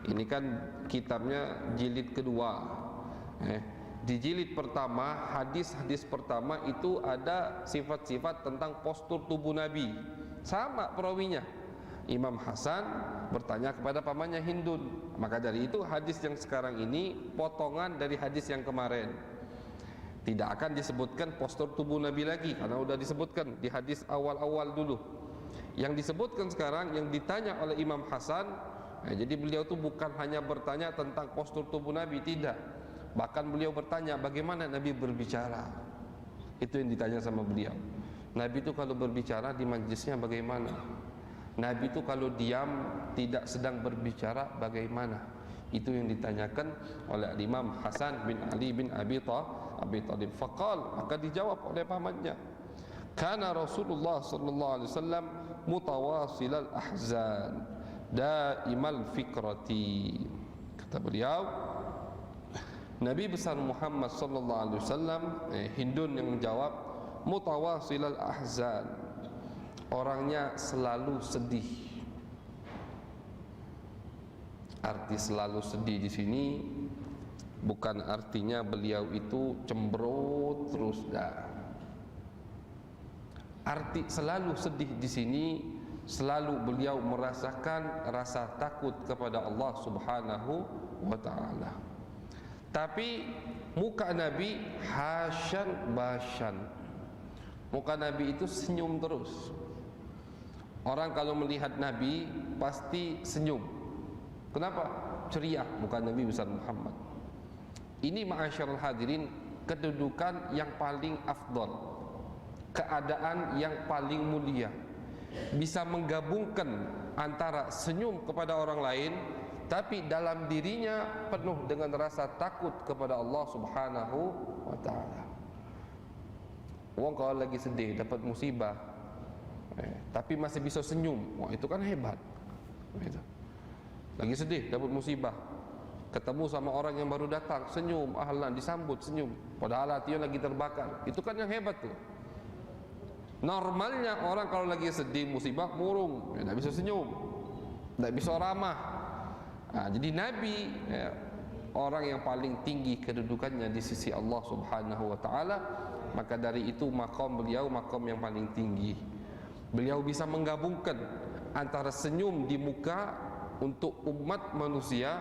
ini kan kitabnya jilid kedua. Di jilid pertama, hadis-hadis pertama itu ada sifat-sifat tentang postur tubuh Nabi. Sama perawinya. Imam Hasan bertanya kepada pamannya Hindun. Maka dari itu hadis yang sekarang ini potongan dari hadis yang kemarin. Tidak akan disebutkan postur tubuh Nabi lagi karena sudah disebutkan di hadis awal-awal dulu. Yang disebutkan sekarang yang ditanya oleh Imam Hasan. Jadi beliau itu bukan hanya bertanya tentang postur tubuh Nabi, tidak. Bahkan beliau bertanya bagaimana Nabi berbicara. Itu yang ditanya sama beliau. Nabi itu kalau berbicara di majlisnya bagaimana? Nabi itu kalau diam tidak sedang berbicara bagaimana? Itu yang ditanyakan oleh Imam Hasan bin Ali bin Abi Thalib. Faqal, maka dijawab oleh pamannya, kana Rasulullah sallallahu alaihi wasallam mutawasilal ahzan daimal fikrati. Kata beliau, Nabi besar Muhammad sallallahu alaihi wasallam, Hindun yang menjawab, mutawasilal ahzan, orangnya selalu sedih. Arti selalu sedih di sini bukan artinya beliau itu cemberut terus dah. Arti selalu sedih di sini selalu beliau merasakan rasa takut kepada Allah Subhanahu wa taala. Tapi muka Nabi hasyan basyan. Muka Nabi itu senyum terus. Orang kalau melihat Nabi pasti senyum. Kenapa? Ceria muka Nabi besar Muhammad. Ini ma'asyiral hadirin kedudukan yang paling afdal, keadaan yang paling mulia, bisa menggabungkan antara senyum kepada orang lain tapi dalam dirinya penuh dengan rasa takut kepada Allah Subhanahu wa taala. Orang kalau lagi sedih dapat musibah tapi masih bisa senyum, wah itu kan hebat. Lagi sedih dapat musibah, ketemu sama orang yang baru datang, senyum, ahlan, disambut senyum, padahal hatinya lagi terbakar. Itu kan yang hebat tuh. Normalnya orang kalau lagi sedih musibah murung, tidak bisa senyum, tidak bisa ramah. Nah, jadi Nabi orang yang paling tinggi kedudukannya di sisi Allah Subhanahu wa taala, maka dari itu maqam beliau maqam yang paling tinggi. Beliau bisa menggabungkan antara senyum di muka untuk umat manusia,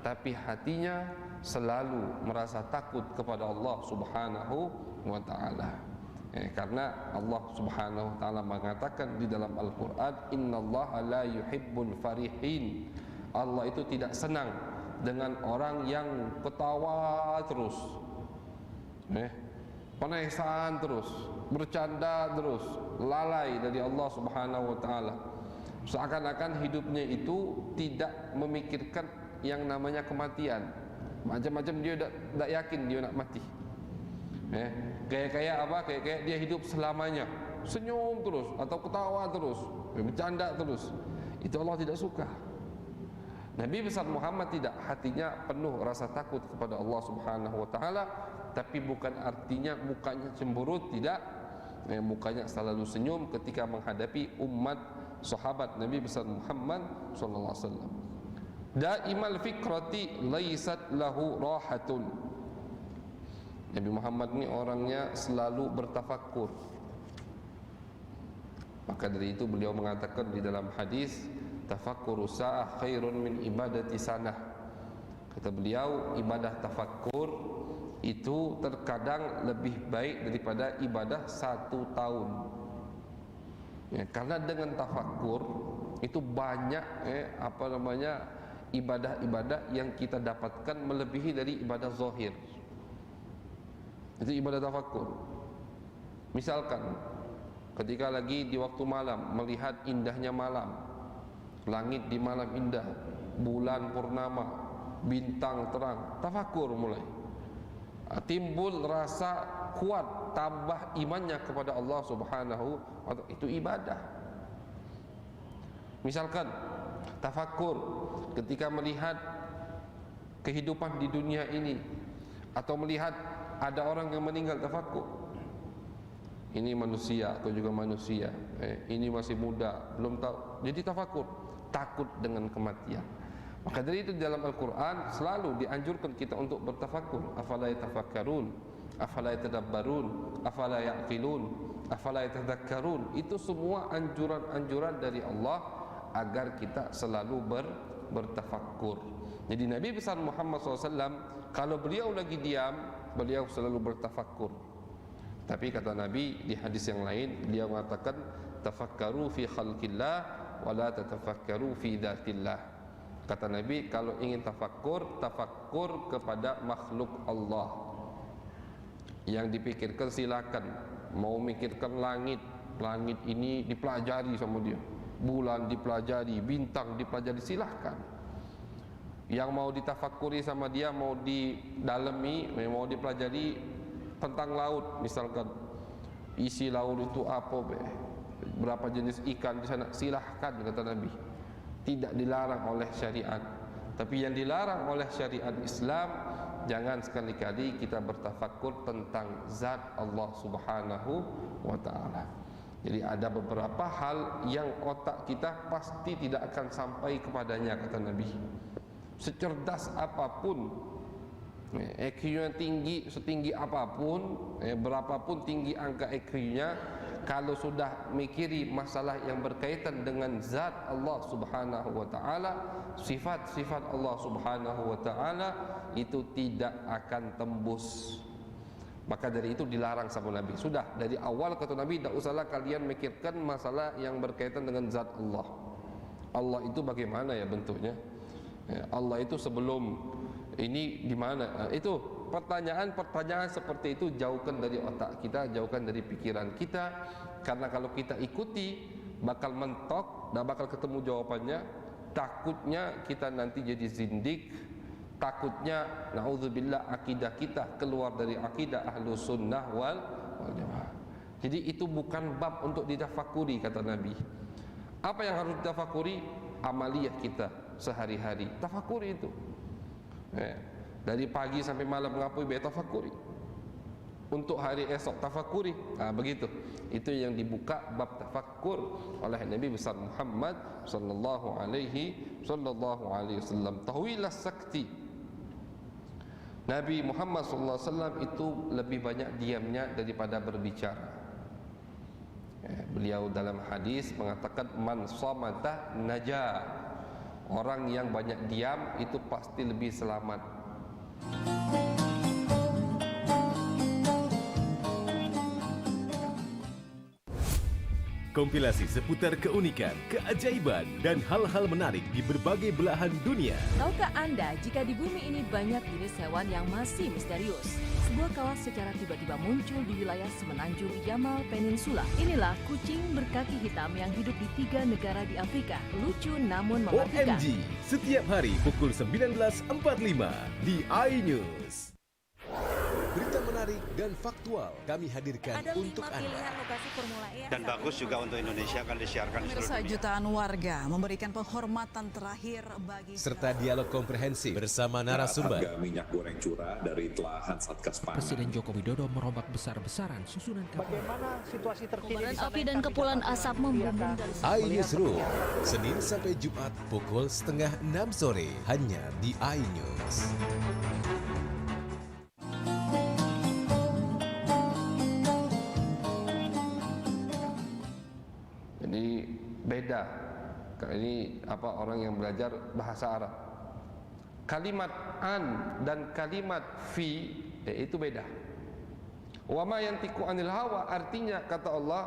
tapi hatinya selalu merasa takut kepada Allah Subhanahu wa taala. Karena Allah Subhanahu wa taala mengatakan di dalam Al-Qur'an, innallaha la yuhibbul farihin. Allah itu tidak senang dengan orang yang ketawa terus, penesan terus, bercanda terus, lalai dari Allah Subhanahu wa taala. Seakan-akan hidupnya itu tidak memikirkan yang namanya kematian. Macam-macam dia tidak yakin dia nak mati. Kayak apa? Kayak dia hidup selamanya, senyum terus atau ketawa terus, bercanda terus. Itu Allah tidak suka. Nabi besar Muhammad tidak, hatinya penuh rasa takut kepada Allah Subhanahu wa taala, tapi bukan artinya mukanya cemberut, tidak. Mukanya selalu senyum ketika menghadapi umat sahabat Nabi besar Muhammad sallallahu alaihi wasallam. Daimal fikrati laisat lahu rahatun. Nabi Muhammad ini orangnya selalu bertafakkur. Maka dari itu beliau mengatakan di dalam hadis, tafakkuru sa'ah khairun min ibadati sanah. Kata beliau, ibadah tafakkur itu terkadang lebih baik daripada ibadah 1 tahun. Karena dengan tafakkur itu banyak ibadah-ibadah yang kita dapatkan melebihi dari ibadah zahir. Itu ibadah tafakkur. Misalkan ketika lagi di waktu malam melihat indahnya malam, langit di malam indah, bulan purnama, bintang terang, tafakkur mulai. Timbul rasa kuat, tambah imannya kepada Allah Subhanahu wa taala, itu ibadah. Misalkan tafakkur ketika melihat kehidupan di dunia ini, atau melihat ada orang yang meninggal, tafakkur. Ini manusia atau juga manusia, ini masih muda, belum tahu. Jadi tafakkur, takut dengan kematian. Maka dari itu dalam Al-Quran selalu dianjurkan kita untuk bertafakkur. Afala yatafakkarun, afala yatadabbarun, afala ya'qilun, afala yatadhakkarun. Itu semua anjuran-anjuran dari Allah agar kita selalu bertafakkur. Jadi Nabi besar Muhammad SAW, kalau beliau lagi diam, beliau selalu bertafakkur. Tapi kata Nabi di hadis yang lain, beliau mengatakan, tafakkaru fi khalqillah wa la tatafakkaru fi dhatillah. Kata Nabi, kalau ingin tafakkur, tafakkur kepada makhluk Allah. Yang dipikirkan silakan, mau mikirkan langit, Langit ini dipelajari sama dia, bulan dipelajari, bintang dipelajari, silahkan. Yang mau ditafakuri sama dia, mau didalami, mau dipelajari tentang laut, misalkan isi laut itu apa, berapa jenis ikan di sana, silahkan, kata Nabi. Tidak dilarang oleh syariat. Tapi yang dilarang oleh syariat Islam, jangan sekali-kali kita bertafakur tentang zat Allah Subhanahu wa ta'ala. Jadi ada beberapa hal yang otak kita pasti tidak akan sampai kepadanya, kata Nabi. Secerdas apapun, IQ-nya tinggi, setinggi apapun, berapapun tinggi angka IQ-nya, kalau sudah mikiri masalah yang berkaitan dengan zat Allah Subhanahu wa ta'ala, sifat-sifat Allah Subhanahu wa ta'ala, itu tidak akan tembus. Maka dari itu dilarang sama Nabi. Sudah dari awal kata Nabi, tidak usahlah kalian mikirkan masalah yang berkaitan dengan zat Allah. Allah itu bagaimana ya bentuknya? Allah itu sebelum ini di mana? Itu pertanyaan-pertanyaan seperti itu jauhkan dari otak kita, jauhkan dari pikiran kita. Karena kalau kita ikuti bakal mentok dan bakal ketemu jawabannya. Takutnya kita nanti jadi zindik. Takutnya naudzubillah akidah kita keluar dari akidah ahlu sunnah wal jamaah. Jadi itu bukan bab untuk ditafakuri, kata Nabi. Apa yang harus ditafakuri? Amaliyah kita sehari-hari, tafakuri itu. Dari pagi sampai malam ngapain, tafakuri. Untuk hari esok tafakuri. Begitu. Itu yang dibuka bab tafakur oleh Nabi besar Muhammad sallallahu alaihi wasallam. Tahwilah sakti. Nabi Muhammad SAW itu lebih banyak diamnya daripada berbicara. Beliau dalam hadis mengatakan man samata naja. Orang yang banyak diam itu pasti lebih selamat. Kompilasi seputar keunikan, keajaiban, dan hal-hal menarik di berbagai belahan dunia. Tahukah Anda jika di bumi ini banyak jenis hewan yang masih misterius? Sebuah kawas secara tiba-tiba muncul di wilayah semenanjung Yamal Peninsula. Inilah kucing berkaki hitam yang hidup di 3 negara di Afrika. Lucu namun mematikan. OMG, setiap hari pukul 19.45 di iNews. Berita menarik dan faktual kami hadirkan untuk Anda. Dan bagus juga untuk Indonesia akan disiarkan di seluruh dunia. Jutaan warga memberikan penghormatan terakhir bagi serta dialog komprehensif bersama narasumber. Harga minyak goreng curah dari telahan Satgas Pangan. Presiden Joko Widodo merombak besar-besaran susunan kapal. Bagaimana situasi terkini? Kobaran api dan kepulan asap membumbung dari iNewsroom, Senin sampai Jumat pukul 5:30 sore hanya di iNews. Jadi beda. Ini orang yang belajar bahasa Arab. Kalimat an dan kalimat fi itu beda. Wa ma yantiqu anil hawa, artinya kata Allah,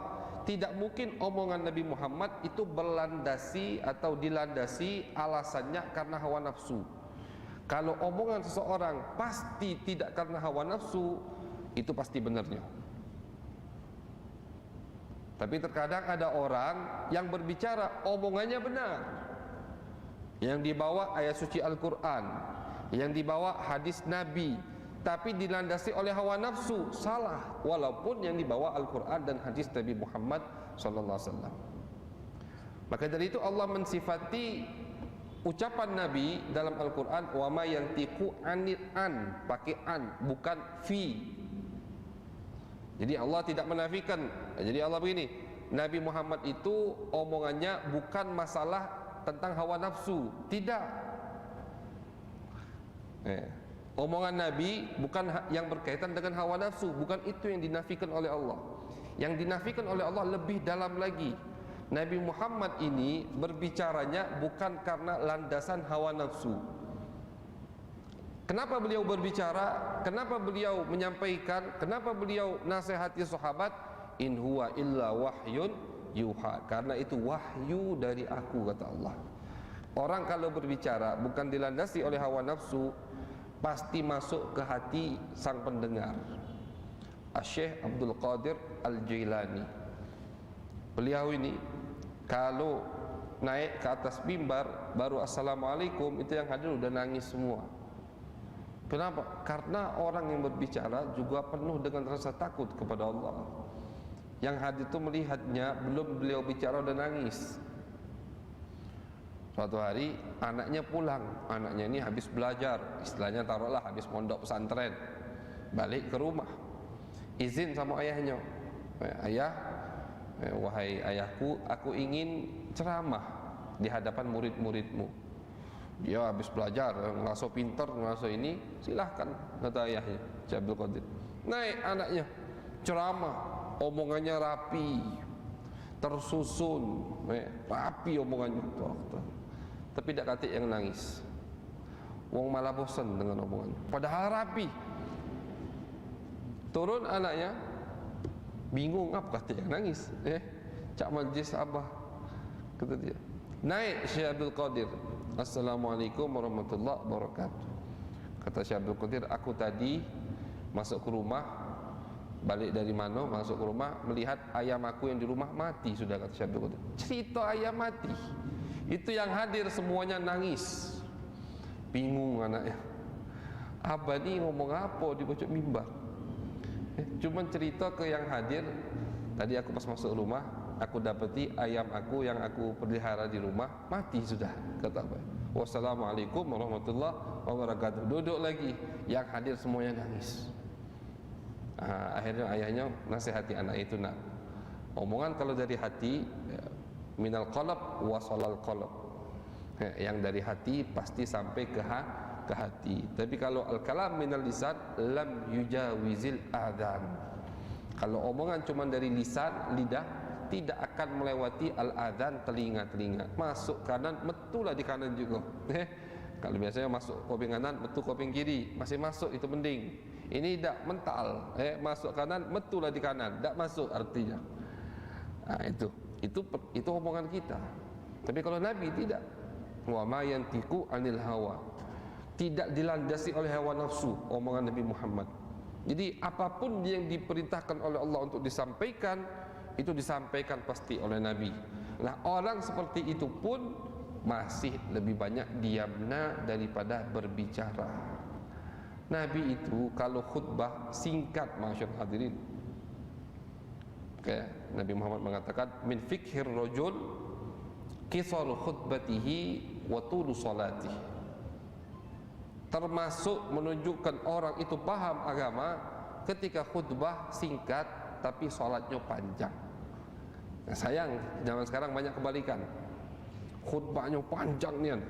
tidak mungkin omongan Nabi Muhammad itu berlandasi atau dilandasi alasannya karena hawa nafsu. Kalau omongan seseorang pasti tidak karena hawa nafsu, itu pasti benarnya. Tapi terkadang ada orang yang berbicara omongannya benar, yang dibawa ayat suci Al-Quran, yang dibawa hadis Nabi, tapi dilandasi oleh hawa nafsu, salah, walaupun yang dibawa Al-Quran dan hadis Nabi Muhammad SAW. Maka dari itu Allah mensifati ucapan Nabi dalam Al-Quran, wa ma yantiqu anil an, pakai an, bukan fi. Jadi Allah tidak menafikan. Jadi Allah begini, Nabi Muhammad itu omongannya bukan masalah tentang hawa nafsu, tidak. Omongan Nabi bukan yang berkaitan dengan hawa nafsu, bukan itu yang dinafikan oleh Allah. Yang dinafikan oleh Allah lebih dalam lagi. Nabi Muhammad ini berbicaranya bukan karena landasan hawa nafsu. Kenapa beliau berbicara? Kenapa beliau menyampaikan? Kenapa beliau nasihati sahabat? In huwa illa wahyun yuha. Karena itu wahyu dari aku, kata Allah. Orang kalau berbicara bukan dilandasi oleh hawa nafsu, pasti masuk ke hati sang pendengar. Syekh Abdul Qadir Al-Jailani. Beliau ini kalau naik ke atas mimbar baru assalamualaikum, itu yang hadir udah nangis semua. Kenapa? Karena orang yang berbicara juga penuh dengan rasa takut kepada Allah. Yang hadir itu melihatnya, belum beliau bicara udah nangis. Suatu hari anaknya pulang, anaknya ini habis belajar, istilahnya taruhlah habis mondok pesantren, balik ke rumah, izin sama ayahnya, ayah, wahai ayahku, aku ingin ceramah di hadapan murid-muridmu. Dia habis belajar, ngerasa pintar, ngerasa ini, silahkan, kata ayahnya, Syekh Abdul Qadir. Naik anaknya, ceramah, omongannya rapi, tersusun, rapi omongannya. Tapi tidak katik yang nangis. Wong malah bosan dengan omongannya. Padahal rapi. Turun anaknya, bingung apa katik yang nangis. Cak majlis abah, kata dia. Naik Syekh Abdul Qadir. Assalamualaikum warahmatullahi wabarakatuh. Kata Syekh Abdul Qadir, aku tadi masuk ke rumah, balik dari mana, masuk ke rumah, melihat ayam aku yang di rumah mati sudah, kata Syekh Abdul Qadir. Cerita ayam mati, itu yang hadir semuanya nangis. Bingung anaknya, abah ni ngomong apa di pojok mimbar? Cuman cerita ke yang hadir, tadi aku pas masuk rumah, aku dapati ayam aku yang aku pelihara di rumah mati sudah, kata abah. Wassalamualaikum warahmatullahi wabarakatuh. Duduk lagi, yang hadir semuanya nangis. Akhirnya ayahnya nasihati anak itu, nak, omongan kalau dari hati, minal qalb wasalal qalb, yang dari hati pasti sampai ke hati. Tapi kalau al-kalam minal lisan lam yujawizil adhan. Kalau omongan cuma dari lisan, lidah, tidak akan melewati al-adhan, telinga-telinga. Masuk kanan, metulah di kanan juga. Kalau biasanya masuk kuping kanan, metu kuping kiri, masih masuk, itu mending. Ini tidak mental, masuk kanan, metulah di kanan, tidak masuk artinya. Nah, itu omongan kita. Tapi kalau Nabi tidak. Wa ma yantiqu anil hawa. Tidak dilandasi oleh hawa nafsu omongan Nabi Muhammad. Jadi apapun yang diperintahkan oleh Allah untuk disampaikan, itu disampaikan pasti oleh Nabi. Nah, orang seperti itu pun masih lebih banyak diamnya daripada berbicara. Nabi itu kalau khutbah singkat, masyaallah hadirin. Nabi Muhammad mengatakan, min fikhir rajul qisar khutbatihi wa tulu salatihi. Termasuk menunjukkan orang itu paham agama ketika khutbah singkat tapi salatnya panjang. Nah, sayang zaman sekarang banyak kebalikan. Khutbahnya panjang nian.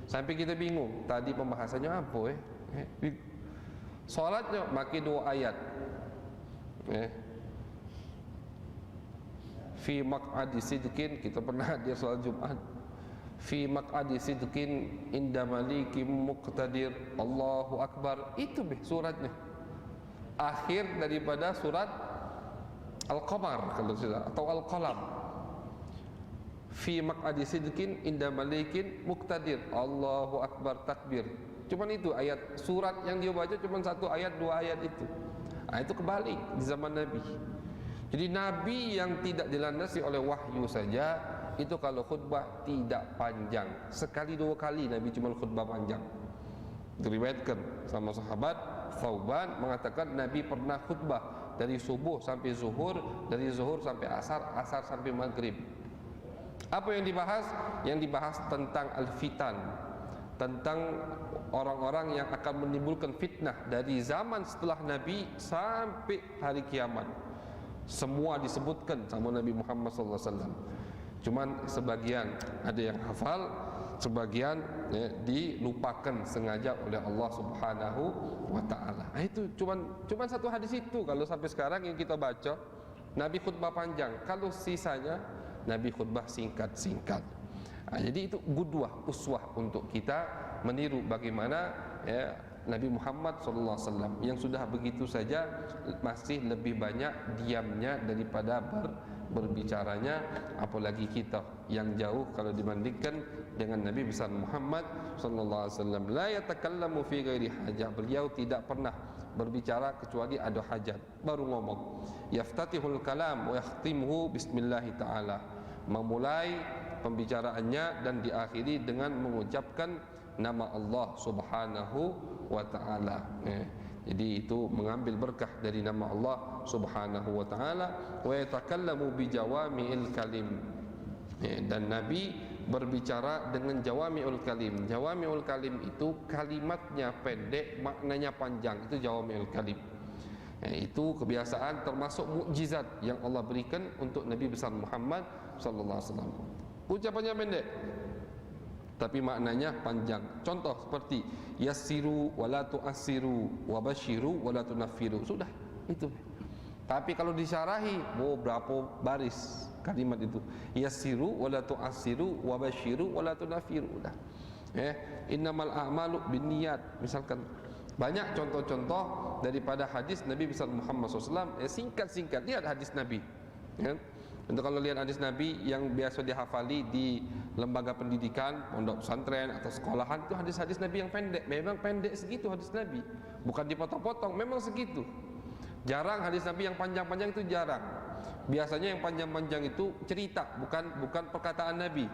Sampai kita bingung, tadi pembahasannya apa salatnya makin 2 ayat. Fi maq'adi sidqin, kita pernah hadir salat Jumat. Fi maq'adi sidqin inda malikim muqtadir, Allahu Akbar. Itu suratnya. Akhir daripada surat Al-Qamar kalau tidak, atau Al-Qalam. Fi maq'adi sidqin inda malikin muqtadir, Allahu Akbar, takbir. Cuman itu ayat, surat yang dia baca cuma 1 ayat, 2 ayat itu. Nah, itu kebalik di zaman Nabi. Jadi Nabi yang tidak dilandasi oleh wahyu saja, itu kalau khutbah tidak panjang. Sekali 2 kali Nabi cuma khutbah panjang. Diriwayatkan sama sahabat Thauban mengatakan Nabi pernah khutbah dari subuh sampai zuhur, dari zuhur sampai asar, asar sampai maghrib. Apa yang dibahas? Yang dibahas tentang al-fitan, tentang orang-orang yang akan menimbulkan fitnah dari zaman setelah Nabi sampai hari kiamat. Semua disebutkan sama Nabi Muhammad SAW. Cuman sebagian ada yang hafal, sebagian dilupakan sengaja oleh Allah Subhanahu wa Ta'ala. Nah, itu cuman 1 hadis itu. Kalau sampai sekarang yang kita baca, Nabi khutbah panjang. Kalau sisanya Nabi khutbah singkat-singkat. Nah, jadi itu gudwah, uswah untuk kita meniru bagaimana Nabi Muhammad SAW yang sudah begitu saja masih lebih banyak diamnya daripada berbicaranya, apalagi kita yang jauh kalau dibandingkan dengan Nabi besar Muhammad SAW. La yatakallamu fi ghairi hajah. Beliau tidak pernah berbicara kecuali ada hajat, baru ngomong. Yaftatihul kalam wa yakhtimuhu bismillahi ta'ala. Memulai pembicaraannya dan diakhiri dengan mengucapkan nama Allah Subhanahu wa ta'ala. Jadi itu mengambil berkah dari nama Allah Subhanahu wa ta'ala. Wa yatakallamu bijawami'il kalim. Dan Nabi berbicara dengan jawami'ul kalim. Jawami'ul kalim itu kalimatnya pendek, maknanya panjang. Itu jawami'ul kalim. Itu kebiasaan termasuk mukjizat yang Allah berikan untuk Nabi besar Muhammad sallallahu alaihi wasallam. Ucapannya pendek tapi maknanya panjang. Contoh seperti yassiru wala tu'assiru wa basyiru wala tunaffiru. Sudah, itu. Tapi kalau disyarahi, berapa baris kalimat itu? Yassiru wala tu'assiru wa basyiru wala tunaffiru. Sudah. Innamal a'malu binniyat. Misalkan banyak contoh-contoh daripada hadis Nabi besar Muhammad SAW. Singkat-singkat, lihat hadis Nabi. Untuk kalau lihat hadis Nabi yang biasa dihafali di lembaga pendidikan, pondok pesantren atau sekolahan, itu hadis-hadis Nabi yang pendek. Memang pendek segitu hadis Nabi, bukan dipotong-potong, memang segitu. Jarang hadis Nabi yang panjang-panjang, itu jarang. Biasanya yang panjang-panjang itu cerita, bukan perkataan Nabi,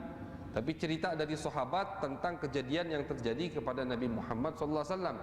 tapi cerita dari sahabat tentang kejadian yang terjadi kepada Nabi Muhammad SAW.